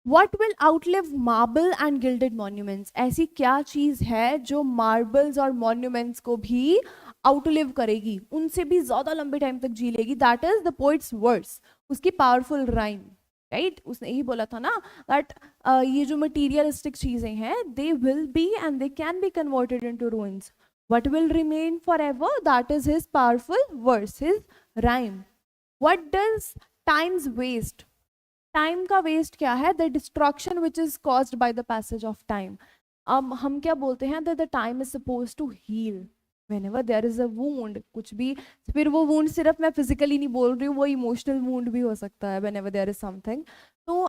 What will outlive marble and gilded monuments? ऐसी क्या चीज है जो marbles और monuments को भी outlive करेगी, उनसे भी ज्यादा लंबे टाइम तक जी लेगी? That is the poet's verse, उसकी powerful rhyme, right? उसने यही बोला था ना that ये जो materialistic चीजें हैं, they will be and they can be converted into ruins. What will remain forever? That is his powerful verse, his rhyme. What does time's waste? Time का वेस्ट क्या है? The destruction which is caused by the passage of time. हम क्या बोलते हैं that the time is suppose to heal whenever there is a wound. कुछ भी, फिर वो वुंड सिर्फ मैं फिजिकली नहीं बोल रही हूँ, वो इमोशनल वुंड भी हो सकता है व्हेनेवर देयर इज समथिंग. तो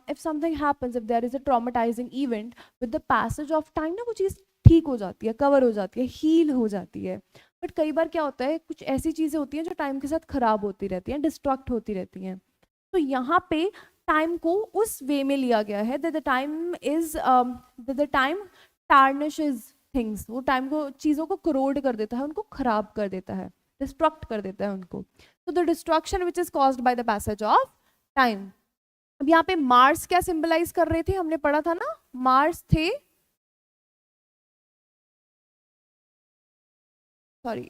if something happens, if there is a traumatising event, with the passage of time ना वो चीज़ ठीक हो जाती है, कवर हो जाती है, हील हो जाती है. बट कई बार क्या होता है, कुछ ऐसी चीज़ें होती हैं जो टाइम के साथ खराब होती रहती हैं, डिस्ट्रक्ट होती रहती हैं. तो यहाँ पे टाइम को उस वे में लिया गया है that the time is the time tarnishes things. वो टाइम को, चीज़ों को करोड कर देता है, उनको खराब कर देता है, डिस्ट्रक्ट कर देता है उनको. तो the destruction which is caused by the passage of time. अब यहाँ पे मार्स क्या सिंबलाइज कर रहे थे? हमने पढ़ा था ना, मार्स थे, सॉरी,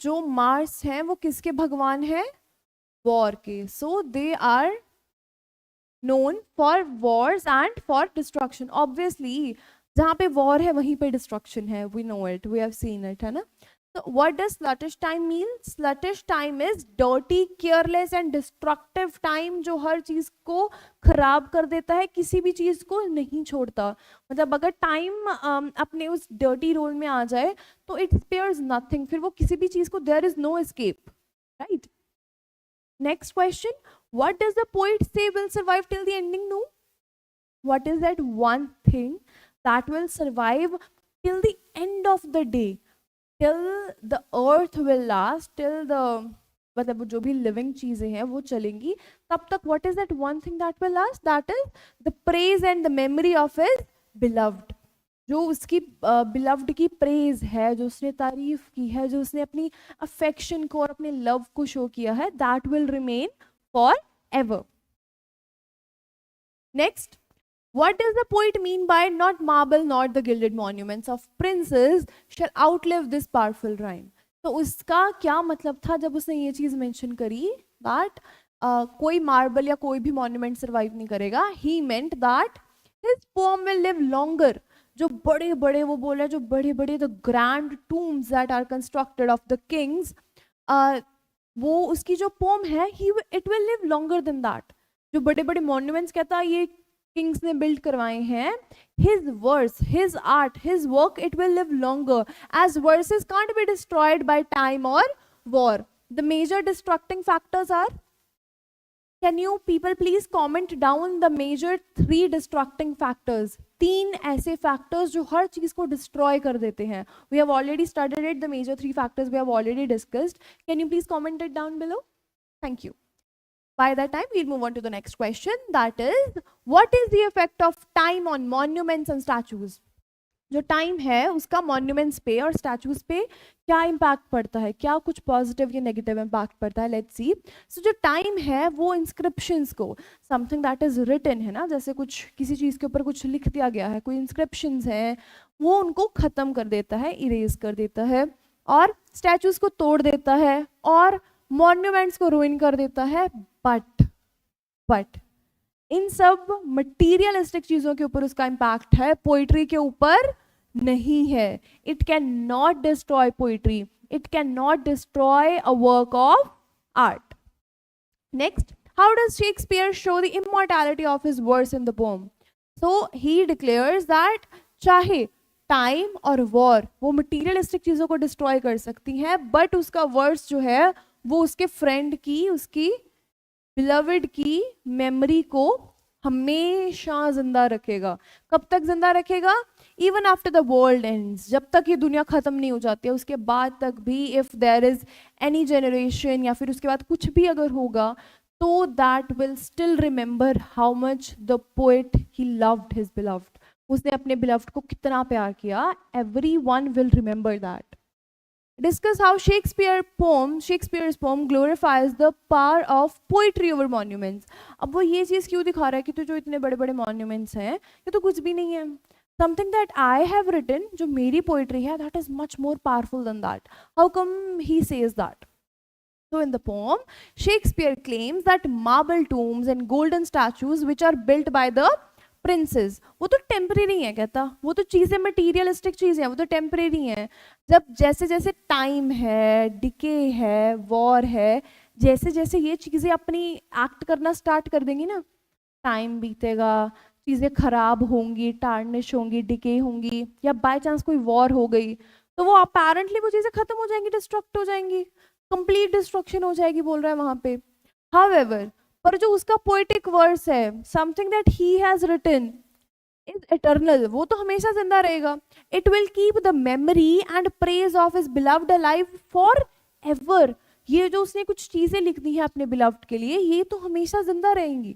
जो मार्स हैं वो किसके भगवान हैं? वॉर के. So they are known for wars and for destruction. Obviously जहाँ पे वॉर है वहीं पे डिस्ट्रक्शन है. We know it, we have seen it, है ना. So what does sluggish time mean? Sluggish time is dirty, careless and destructive time, जो हर चीज को खराब कर देता है, किसी भी चीज को नहीं छोड़ता. मतलब अगर टाइम अपने उस डर्टी रोल में आ जाए तो इट स्पेयर्स नथिंग. फिर वो किसी भी चीज को, there is no escape, right. Next question, what does the poet say will survive till the ending? No. What is that one thing that will survive till the end of the day, till the earth will last, till the मतलब जो भी living चीजें हैं वो चलेंगी तब तक? what is that one thing that will last? that is the praise and the memory of his beloved. जो उसकी बिलव्ड की प्रेज है, जो उसने तारीफ की है, जो उसने अपनी अफेक्शन को और अपने लव को शो किया है, that will remain for ever. Next, what does the poet mean by not marble not the gilded monuments of princes shall outlive this powerful rhyme? तो उसका क्या मतलब था जब उसने ये चीज मेंशन करी दैट कोई मार्बल या कोई भी मॉन्यूमेंट सर्वाइव नहीं करेगा? He meant that his poem will live longer. जो बड़े बड़े, वो बोला जो बड़े बड़े the grand tombs that are constructed of the kings, वो उसकी जो पोम है he it will live longer than that. जो बड़े बड़े मॉन्यूमेंट्स कहता है ये किंग्स ने बिल्ड करवाए हैं, his verse, his art, his work, it will live longer as verses can't be destroyed by time or war. The major destructing factors are, can you people please comment down the major 3 destructing factors? 3 ऐसे factors जो हर चीज को destroy कर देते हैं. We have already studied it, the major 3 factors we have already discussed. Can you please comment it down below? Thank you. By that time, we'll move on to the next question. That is, what is the effect of time on monuments and statues? जो time है उसका monuments पे और statues पे क्या impact पड़ता है, क्या कुछ पॉजिटिव या नेगेटिव इम्पैक्ट पड़ता है? Let's see. सो जो टाइम है वो इंस्क्रिप्शंस को, समथिंग दैट इज रिटन है ना, जैसे कुछ किसी चीज़ के ऊपर कुछ लिख दिया गया है, कोई इंस्क्रिप्शंस हैं, वो उनको ख़त्म कर देता है, इरेज कर देता है, और स्टैचूज को तोड़ देता है, और मॉन्यूमेंट्स को रुइन कर देता है. बट इन सब मटीरियलिस्टिक चीजों के ऊपर उसका इम्पैक्ट है, पोइट्री के ऊपर नहीं है. It can not destroy poetry, it can not destroy a work of art. Next, how does Shakespeare show the immortality of his verse in the poem? So he declares that चाहे time और war वो materialistic चीजों को destroy कर सकती हैं, but उसका verse जो है वो उसके फ्रेंड की, उसकी बिलवड की मेमोरी को हमेशा जिंदा रखेगा. कब तक जिंदा रखेगा? Even after the world ends, जब तक ये दुनिया खत्म नहीं हो जाती है उसके बाद तक भी. If there is any generation या फिर उसके बाद कुछ भी अगर होगा, तो that will still remember how much the poet he loved his beloved. उसने अपने बिलव्ड को कितना प्यार किया. Everyone will remember that. Discuss how Shakespeare's poem glorifies the power of poetry over monuments. अब वो ये चीज़ क्यों दिखा रहा है कि तो जो इतने बड़े बड़े monuments हैं ये तो कुछ भी नहीं है. Something that I have written, जो मेरी poetry है, that is much more powerful than that. How come he says that? So in the poem, Shakespeare claims that marble tombs and golden statues which are built by the princess, वो तो temporary है. कहता वो तो चीज़ें materialistic चीज़ें हैं, वो तो टेम्परेरी हैं. जब जैसे जैसे टाइम है, डिके है, वॉर है, जैसे जैसे ये चीज़ें अपनी एक्ट करना स्टार्ट कर देंगी ना, टाइम बीतेगा, चीज़ें खराब होंगी, टार्निश होंगी, डिके होंगी, या बाय चांस कोई वॉर हो गई तो वो अपेरेंटली वो चीज़ें खत्म हो जाएंगी, डिस्ट्रक्ट हो जाएंगी, कंप्लीट डिस्ट्रक्शन हो जाएगी, बोल रहा है वहाँ पे. हाउएवर, पर जो उसका पोएटिक वर्स है, something that he has written is eternal, वो तो हमेशा जिंदा रहेगा. It will keep the memory and praise of his beloved alive for ever. ये जो उसने कुछ चीजें लिख दी हैं अपने बिलव्ड के लिए, ये तो हमेशा जिंदा रहेंगी.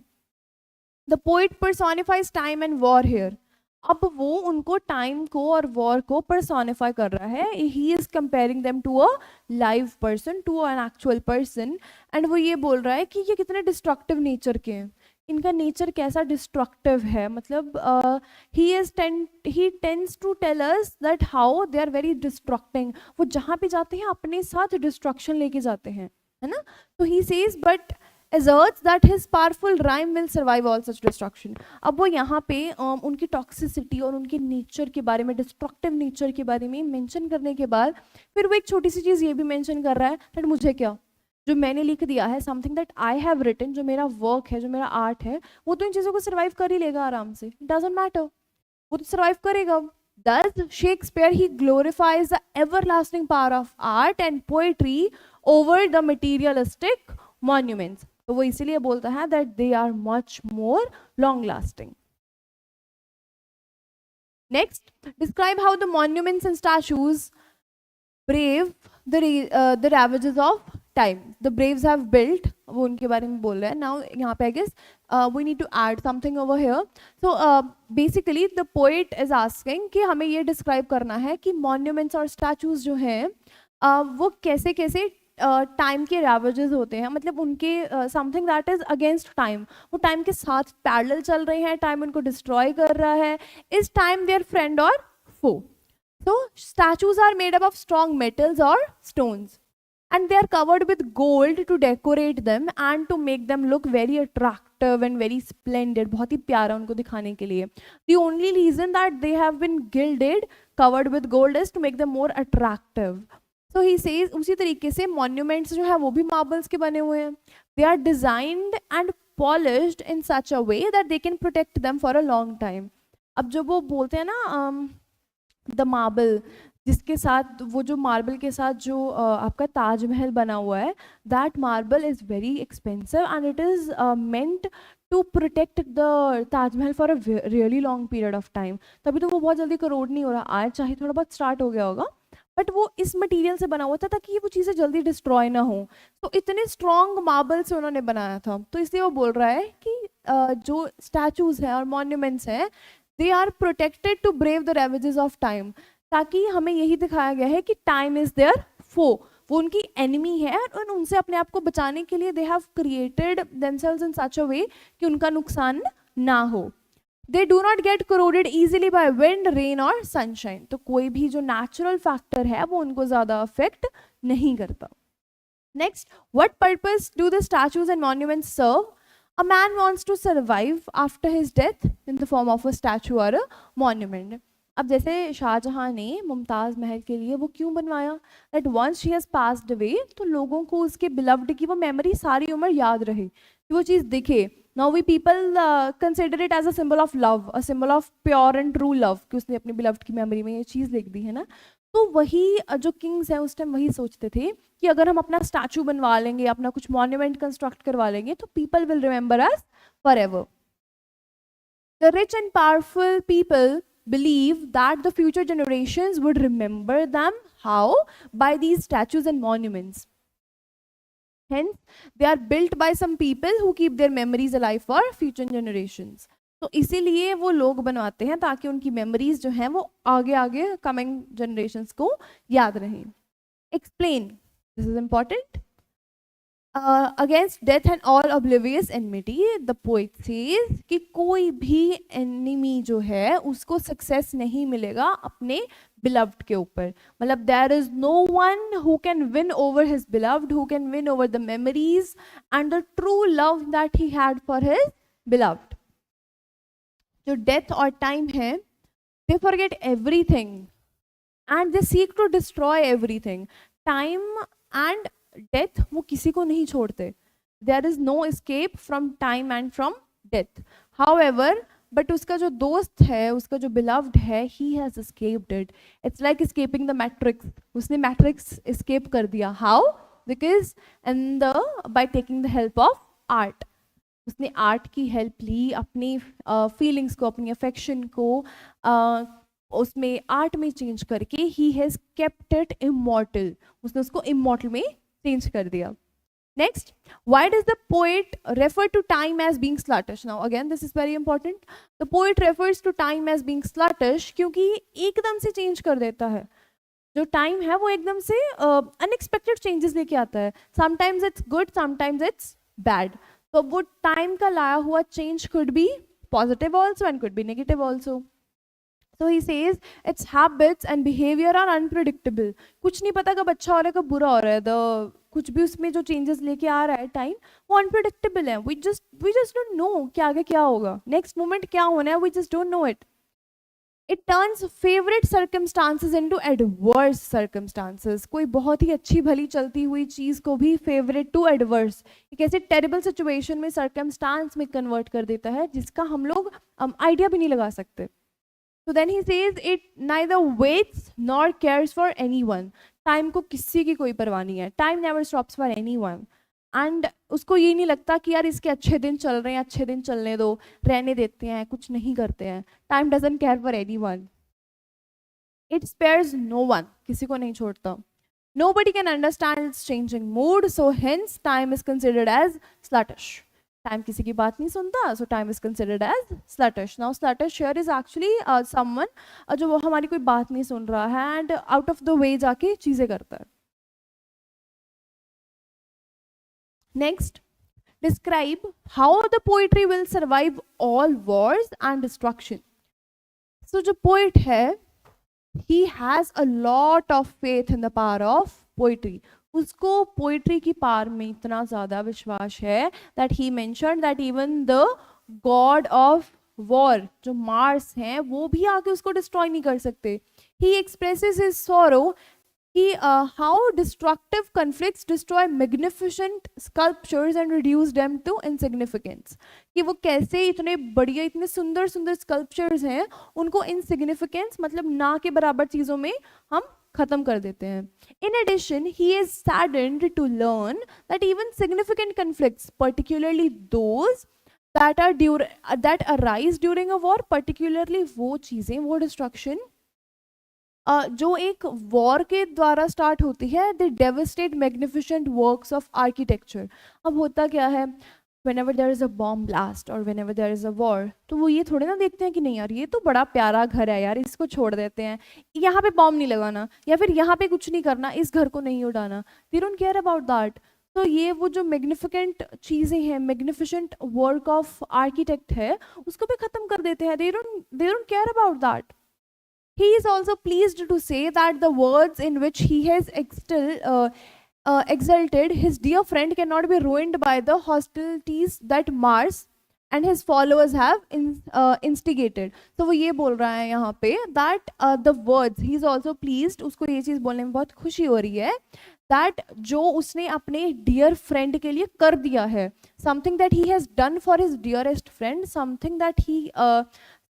The poet personifies time and war here. अब वो उनको टाइम को और वॉर को पर्सोनिफाई कर रहा है. He is comparing them to a live person, to an actual person, and वो ये बोल रहा है कि ये कितने डिस्ट्रक्टिव नेचर के हैं, इनका नेचर कैसा डिस्ट्रक्टिव है. मतलब he tends to tell us that how they are very destructing. वो जहाँ पे जाते हैं अपने साथ डिस्ट्रक्शन लेके जाते हैं, है ना. तो he says but asserts that his powerful rhyme will survive all such destruction. अब वो यहाँ पे उनकी टॉक्सिसिटी और उनके नेचर के बारे में, डिस्ट्रक्टिव नेचर के बारे में मेंशन करने के बाद फिर वो एक छोटी सी चीज़ ये भी मेंशन कर रहा है दैट मुझे क्या, जो मैंने लिख दिया है, something that I have written, जो मेरा वर्क है, जो मेरा आर्ट है, वो तो इन चीज़ों को सर्वाइव कर ही लेगा आराम से. डजंट मैटर, वो तो सर्वाइव करेगा. Thus, Shakespeare, he glorifies the everlasting power of art and poetry over the materialistic monuments. तो वो इसीलिए बोलता है that they are much more long lasting. Next, describe how the monuments and statues brave the ravages of time. The braves have built, वो उनके बारे में बोल रहे हैं. Now यहाँ पे I guess we need to add something over here. So basically the poet is asking कि हमें ये describe करना है कि monuments और statues जो हैं वो कैसे कैसे टाइम के ravages होते हैं, मतलब उनके something that is against time, वो टाइम के साथ पैरेलल चल रहे हैं, टाइम उनको डिस्ट्रॉय कर रहा है. इज टाइम देयर फ्रेंड और फो? So statues are made up of strong metals or stones, and they are covered with gold to decorate them and to make them look very attractive and very splendid. बहुत ही प्यारा उनको दिखाने के लिए. The only reason that they have been gilded, covered with gold, is to make them more attractive. So he says उसी तरीके से monuments जो है वो भी marbles के बने हुए हैं. They are designed and polished in such a way that they can protect them for a long time. अब जब वो बोलते हैं ना द मार्बल, जिसके साथ वो जो मार्बल के साथ जो आपका ताजमहल बना हुआ है, that marble is very expensive and it is meant to protect the Taj Mahal for a really long period of time. तभी तो वो बहुत जल्दी करोड़ नहीं हो रहा, आज चाहे थोड़ा बहुत स्टार्ट हो गया होगा, बट वो इस मटेरियल से बना हुआ था ताकि वो चीज़ें जल्दी डिस्ट्रॉय ना हो. तो इतने स्ट्रॉन्ग मार्बल से उन्होंने बनाया था. तो इसलिए वो बोल रहा है कि जो स्टैचूज़ हैं और मॉन्यूमेंट्स हैं, they are protected to brave the ravages of time. ताकि हमें यही दिखाया गया है कि time is their foe, वो उनकी enemy है और उनसे अपने आप को बचाने के लिए they have created themselves in such a way कि उनका नुकसान ना हो. They do not get corroded easily by wind, rain or sunshine. तो कोई भी जो natural factor है वो उनको ज़्यादा affect नहीं करता. Next, what purpose do the statues and monuments serve? A man wants to survive after his death in the form of a statue or a monument. अब जैसे शाहजहां ने मुमताज़ महल के लिए वो क्यों बनवाया? That once she has passed away, तो लोगों को उसके beloved की वो memory सारी उम्र याद रहे, कि वो चीज़ दिखे. Now we people consider it as a symbol of love, a symbol of pure and true love, कि उसने अपनी beloved की memory में ये चीज़ लिख दी है ना. तो वही जो किंग्स हैं उस टाइम वही सोचते थे कि अगर हम अपना स्टैचू बनवा लेंगे, अपना कुछ मॉन्यूमेंट कंस्ट्रक्ट करवा लेंगे, तो people will remember us forever. The rich and powerful people believe that the future generations would remember them. How? By these statues and monuments. Hence, they are built by some people who keep their memories alive for future generations. तो इसीलिए वो लोग बनवाते हैं ताकि उनकी memories जो हैं वो आगे आगे कमिंग जनरेशंस को याद रहें. Explain, this is important. Against death and all oblivious enmity, the poet says कि कोई भी एनिमी जो है उसको सक्सेस नहीं मिलेगा अपने बिलव्ड के ऊपर. मतलब there is no one who can win over his beloved, who can win over the memories and the true love that he had for his beloved. जो डेथ और टाइम है, they forget everything and they seek to destroy everything. Time and death वो किसी को नहीं छोड़ते. There is no escape from time and from death. However, but उसका जो दोस्त है, उसका जो बिलव्ड है, he has escaped it. It's like escaping the matrix. उसने मैट्रिक्स एस्केप कर दिया. How? Because in the by taking the help of art. उसने आर्ट की हेल्प ली, अपनी फीलिंग्स को, अपनी अफेक्शन को उसमें आर्ट में चेंज करके he has kept it immortal. उसने उसको इमॉर्टल में चेंज कर दिया. Next, why does the poet refer to time as being sluttish? Now again this is very important. The poet refers to time as being sluttish क्योंकि एकदम से change कर देता है. जो टाइम है वो एकदम से अनएक्सपेक्टेड चेंजेस लेके आता है. Sometimes it's good, sometimes it's bad. तो वो टाइम का लाया हुआ change could be positive also and could be negative also. So he says its habits and behavior are unpredictable. कुछ नहीं पता कब अच्छा हो रहा है कब बुरा हो रहा है. कुछ भी उसमें जो चेंजेस लेके आ रहा है टाइम, वो अनप्रिडिक्टेबल है. we just don't know कि आगे क्या होगा, नेक्स्ट मोमेंट क्या होना है, we just don't know it. It turns favorite circumstances into adverse circumstances. कोई बहुत ही अच्छी भली चलती हुई चीज़ को भी favorite to adverse, एक ऐसे terrible situation में circumstance में convert कर देता है जिसका हम लोग idea भी नहीं लगा सकते. So then he says it neither waits nor cares for anyone. Time को किसी की कोई परवाह नहीं है. Time never stops for anyone. And उसको ये नहीं लगता कि यार इसके अच्छे दिन चल रहे हैं, अच्छे दिन चलने दो, रहने देते हैं, कुछ नहीं करते हैं. Time doesn't care for anyone. It spares no one, किसी को नहीं छोड़ता. Nobody can understand its changing mood, so hence time is considered as sluggish. Time किसी की बात नहीं सुनता, so time is considered as sluggish. Now sluggish here is actually someone जो वो हमारी कोई बात नहीं सुन रहा है and out of the way जाके चीजें करता है. Next, describe how the poetry will survive all wars and destruction. So जो poet है, he has a lot of faith in the power of poetry. उसको पोइट्री की पावर में इतना ज़्यादा विश्वास है that he mentioned that even the god of war जो मार्स हैं वो भी आके उसको डिस्ट्रॉय नहीं कर सकते. He expresses his sorrow कि how destructive conflicts destroy magnificent sculptures and reduce them to insignificance. कि वो कैसे इतने बढ़िया, इतने सुंदर सुंदर sculptures हैं, उनको insignificance मतलब ना के बराबर चीज़ों में हम खत्म कर देते हैं. In addition, he is saddened to learn that even significant conflicts, particularly those that arise during a war, particularly वो चीज़ें, वो destruction जो एक वॉर के द्वारा स्टार्ट होती है, दे डेविस्टेट मैग्निफिसेंट वर्क्स ऑफ आर्किटेक्चर. अब होता क्या है, whenever there is a bomb blast or whenever there is a war, तो वो ये थोड़े ना देखते हैं कि नहीं यार ये तो बड़ा प्यारा घर है यार, इसको छोड़ देते हैं, यहाँ पे बॉम्ब नहीं लगाना या फिर यहाँ पे कुछ नहीं करना, इस घर को नहीं उड़ाना. They don't care about that. तो ये वो जो मैग्निफिकेंट चीज़ें हैं, मैग्निफिसेंट वर्क ऑफ आर्किटेक्ट है, उसको भी ख़त्म कर देते हैं. They don't care about that. He is also pleased to say that the words in which he has exalted his dear friend cannot be ruined by the hostilities that Mars and his followers have instigated. तो वो ये बोल रहा है यहाँ पे that the words, he is also pleased, उसको ये चीज़ बोलने में बहुत खुशी हो रही है that जो उसने अपने dear friend के लिए कर दिया है, something that he has done for his dearest friend, something that he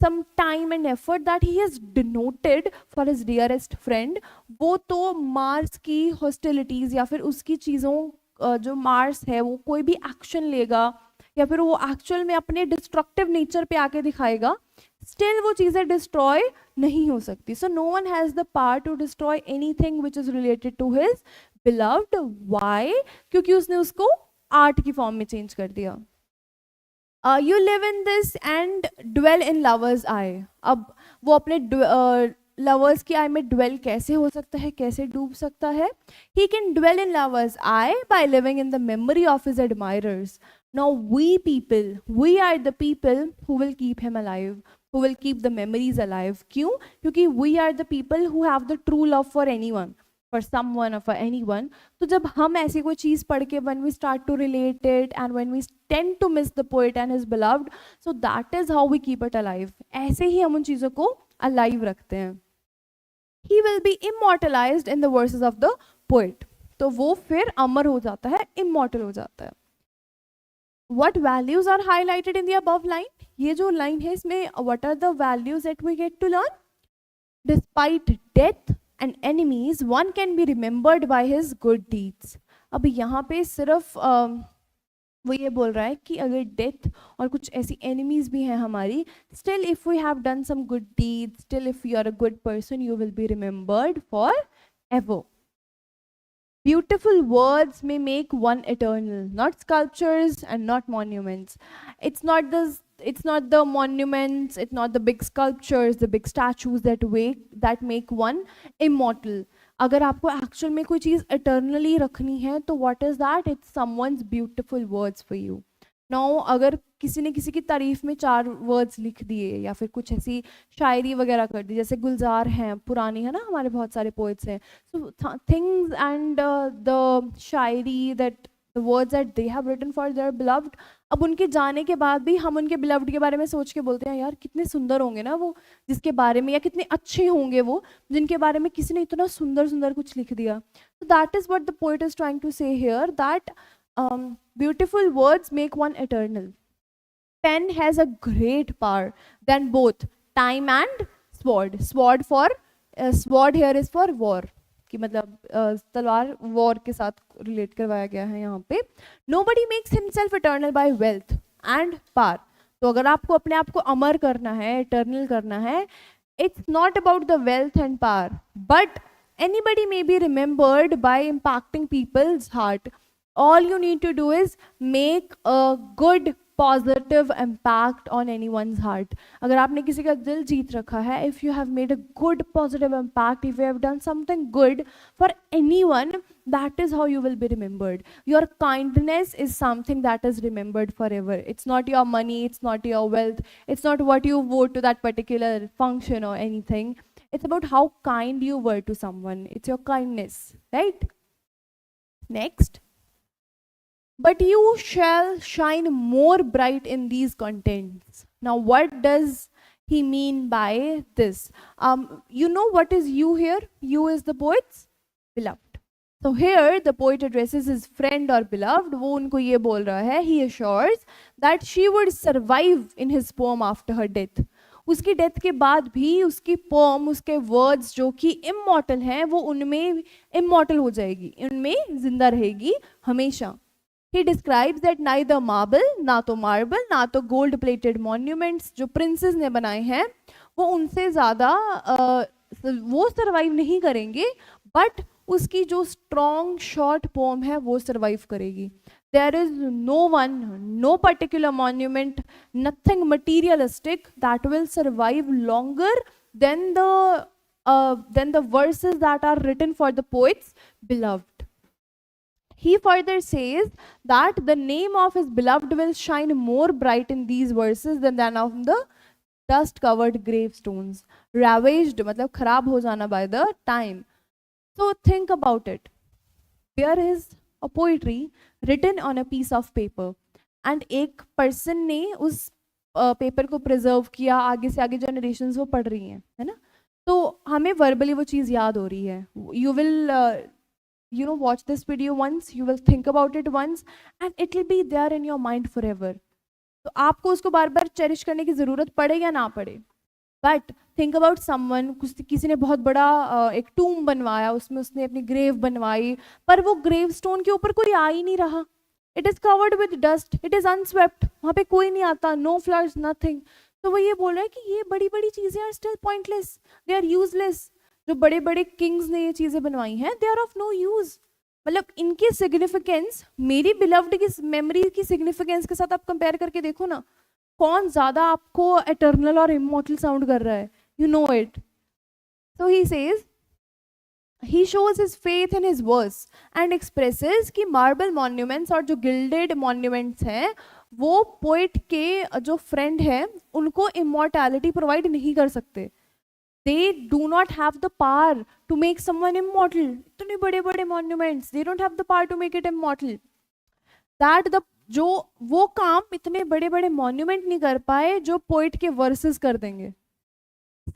some time and effort that he has denoted for his dearest friend, वो तो मार्स की hostilities या फिर उसकी चीज़ों जो मार्स है वो कोई भी एक्शन लेगा या फिर वो एक्चुअल में अपने डिस्ट्रक्टिव नेचर पे आके दिखाएगा, स्टिल वो चीज़ें डिस्ट्रॉय नहीं हो सकती. So no one has the power to destroy anything which is related to his beloved. Why? क्योंकि उसने उसको आर्ट की फॉर्म में चेंज कर दिया. You live in this and dwell in lovers eye. अब वो अपने लवर्स की आई में ड्वेल कैसे हो सकता है, कैसे डूब सकता है? He can dwell in lovers eye by living in the memory of his admirers. Now we are the people who will keep him alive, who will keep the memories alive. क्यों? क्योंकि we are the people who have the true love for anyone, for someone or for anyone. तो जब हम ऐसी कोई चीज़ पढ़ के when we start to relate it and when we tend to miss the poet and his beloved, so that is how we keep it alive. ऐसे ही हम उन चीज़ों को alive रखते हैं. He will be immortalized in the verses of the poet. तो वो फिर अमर हो जाता है, immortal हो जाता है. What values are highlighted in the above line? ये जो line है इसमें what are the values that we get to learn? Despite death and enemies, one can be remembered by his good deeds. अब यहाँ पे सिर्फ वो ये बोल रहा है कि अगर डेथ और कुछ ऐसी एनिमीज भी हैं हमारी, still if we have done some good deeds, still if you are a good person, you will be remembered for ever. Beautiful words may make one eternal, not sculptures and not monuments. It's not the monuments, it's not the big sculptures, the big statues that make one immortal. अगर आपको actual में कोई चीज़ eternally रखनी है तो what is that? It's someone's beautiful words for you. Now अगर किसी ने किसी की तारीफ में 4 वर्ड्स लिख दिए या फिर कुछ ऐसी शायरी वगैरह कर दी, जैसे गुलजार हैं, पुरानी है ना, हमारे बहुत सारे पोइट्स हैं, so things and the shayari that the words that they have written for their beloved, अब उनके जाने के बाद भी हम उनके बिलव्ड के बारे में सोच के बोलते हैं यार कितने सुंदर होंगे ना वो जिसके बारे में, या कितने अच्छे होंगे वो जिनके बारे में किसी ने इतना सुंदर सुंदर कुछ लिख दिया. So that is what the poet is trying to say here, that beautiful words make one eternal. Pen has a great power than both time and sword. Sword here is for war. कि मतलब तलवार war के साथ relate करवाया गया है यहाँ पे. Nobody makes himself eternal by wealth and power. तो अगर आपको अपने आप को अमर करना है, इटर्नल करना है, it's not about the wealth and power, but anybody may be remembered by impacting people's heart. All you need to do is make a good positive impact on anyone's heart. अगर आपने किसी का दिल जीत रखा है, if you have made a good positive impact, if you have done something good for anyone, that is how you will be remembered. Your kindness is something that is remembered forever. It's not your money, it's not your wealth, it's not what you vote to that particular function or anything. It's about how kind you were to someone. It's your kindness, right? Next. But you shall shine more bright in these contents. Now, what does he mean by this? You know what is you here? You is the poet's beloved. So here the poet addresses his friend or beloved. वो उनको ये बोल रहा है. He assures that she would survive in his poem after her death. उसकी death के बाद भी उसकी पोम, उसके वर्ड्स जो कि इमॉर्टल हैं, वो उनमें इमॉर्टल हो जाएगी, उनमें जिंदा रहेगी हमेशा. He describes that neither marble, ना तो मार्बल, ना तो गोल्ड प्लेटेड मॉन्यूमेंट्स जो प्रिंसेस ने बनाए हैं, वो उनसे ज़्यादा वो सर्वाइव नहीं करेंगे, बट उसकी जो स्ट्रॉन्ग शॉर्ट पोम है वो सर्वाइव करेगी. There is no one, no particular monument, nothing materialistic that will survive longer than the verses that are written for the poet's beloved. He further says that the name of his beloved will shine more bright in these verses than that of the dust-covered gravestones, ravaged, मतलब खराब हो जाना by the time. So think about it. There is a poetry written on a piece of paper, and एक person ने उस paper को preserve किया, आगे से आगे जनरेशंस वो पढ़ रही हैं, है ना? तो हमें वर्बली वो चीज़ याद हो रही है. You will watch this video once, you will think about it once, and it will be there in your mind forever. तो आपको उसको बार बार चेरिश करने की ज़रूरत पड़े या ना पड़े. बट थिंक अबाउट समवन, किसी ने बहुत बड़ा एक टूम बनवाया, उसमें उसने अपनी ग्रेव बनवाई, पर वो ग्रेव स्टोन के ऊपर कोई आ ही नहीं रहा. It is covered with dust, it is unswept, वहाँ पे कोई नहीं आता, नो फ्लवर्स, नथिंग. तो वो ये बोल रहा है कि ये बड़ी बड़ी चीज़ें are still pointless, they are useless. जो बड़े बड़े किंग्स ने ये चीज़ें बनवाई हैं, they are of no use. मतलब इनकी सिग्निफिकेंस मेरी बिलव्ड की मेमोरी की सिग्निफिकेंस के साथ आप कंपेयर करके देखो ना, कौन ज़्यादा आपको एटर्नल और इमॉर्टल साउंड कर रहा है. You know it. So he says, he shows his faith in his verse and expresses कि मार्बल मॉन्यूमेंट्स और जो गिल्डेड मॉन्यूमेंट्स हैं वो पोइट के जो फ्रेंड हैं उनको इमॉर्टैलिटी प्रोवाइड नहीं कर सकते. They do not have the power to make someone immortal. इतने बड़े बड़े monuments, they don't have the power to make it immortal. That जो वो काम इतने बड़े बड़े monument नहीं कर पाए जो poet के verses कर देंगे.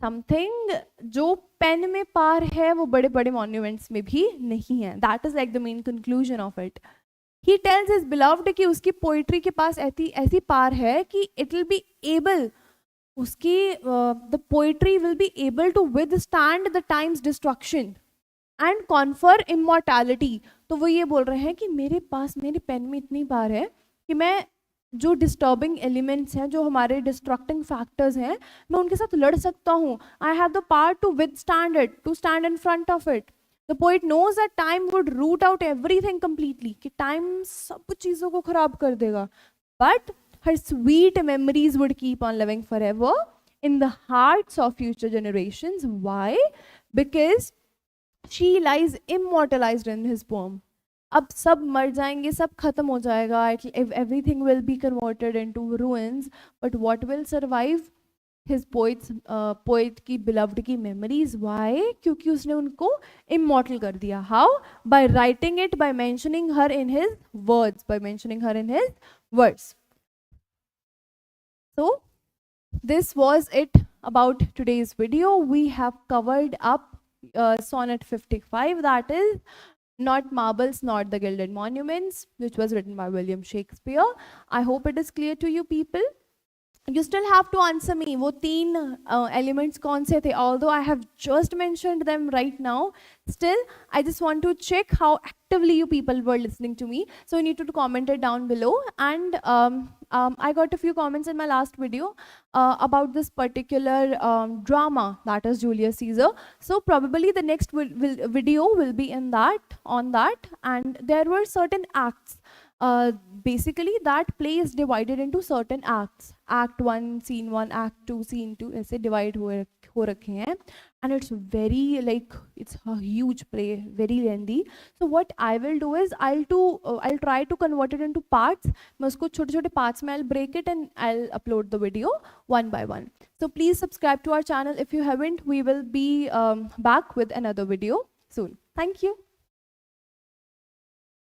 Something जो पेन में पार है वो बड़े बड़े monuments में भी नहीं है. That is like the main conclusion of it. He tells his beloved कि उसकी poetry के पास ऐसी पार है कि it will be able, उसकी the poetry will be able to withstand the time's destruction and confer immortality. तो वो ये बोल रहे हैं कि मेरे पास मेरे पेन में इतनी पावर है कि मैं जो डिस्टर्बिंग एलिमेंट्स हैं, जो हमारे डिस्ट्रक्टिंग फैक्टर्स हैं, मैं उनके साथ लड़ सकता हूँ. I have the power to withstand it, to stand in front of it. The poet knows that time would root out everything completely, कि टाइम सब चीज़ों को खराब कर देगा, but her sweet memories would keep on living forever in the hearts of future generations. Why? Because she lies immortalized in his poem. अब सब मर जाएंगे, सब खत्म हो जाएगा, everything will be converted into ruins, but what will survive? His poet की beloved की memories. Why? क्योंकि उसने उनको immortal कर दिया. How? By writing it, by mentioning her in his words, by mentioning her in his words. So this was it about today's video. We have covered up sonnet 55, that is not marbles, not the gilded monuments, which was written by William Shakespeare. I hope it is clear to you people. you still have to answer me वो तीन elements कौन से थे, although I have just mentioned them right now, still I just want to check how actively you people were listening to me, so you need to comment it down below. And I got a few comments in my last video about this particular drama, that is Julius Caesar, so probably the next video will be in that, on that, and there were certain acts. Basically that play is divided into certain acts, act 1 scene 1, act 2 scene 2, ऐसे divide हो रखे हैं, and it's very like it's a huge play, very lengthy. So what I will do is I'll try to convert it into parts. मैं उसको छोटे छोटे parts में I'll break it and I'll upload the video one by one. So please subscribe to our channel if you haven't. We will be back with another video soon. Thank you.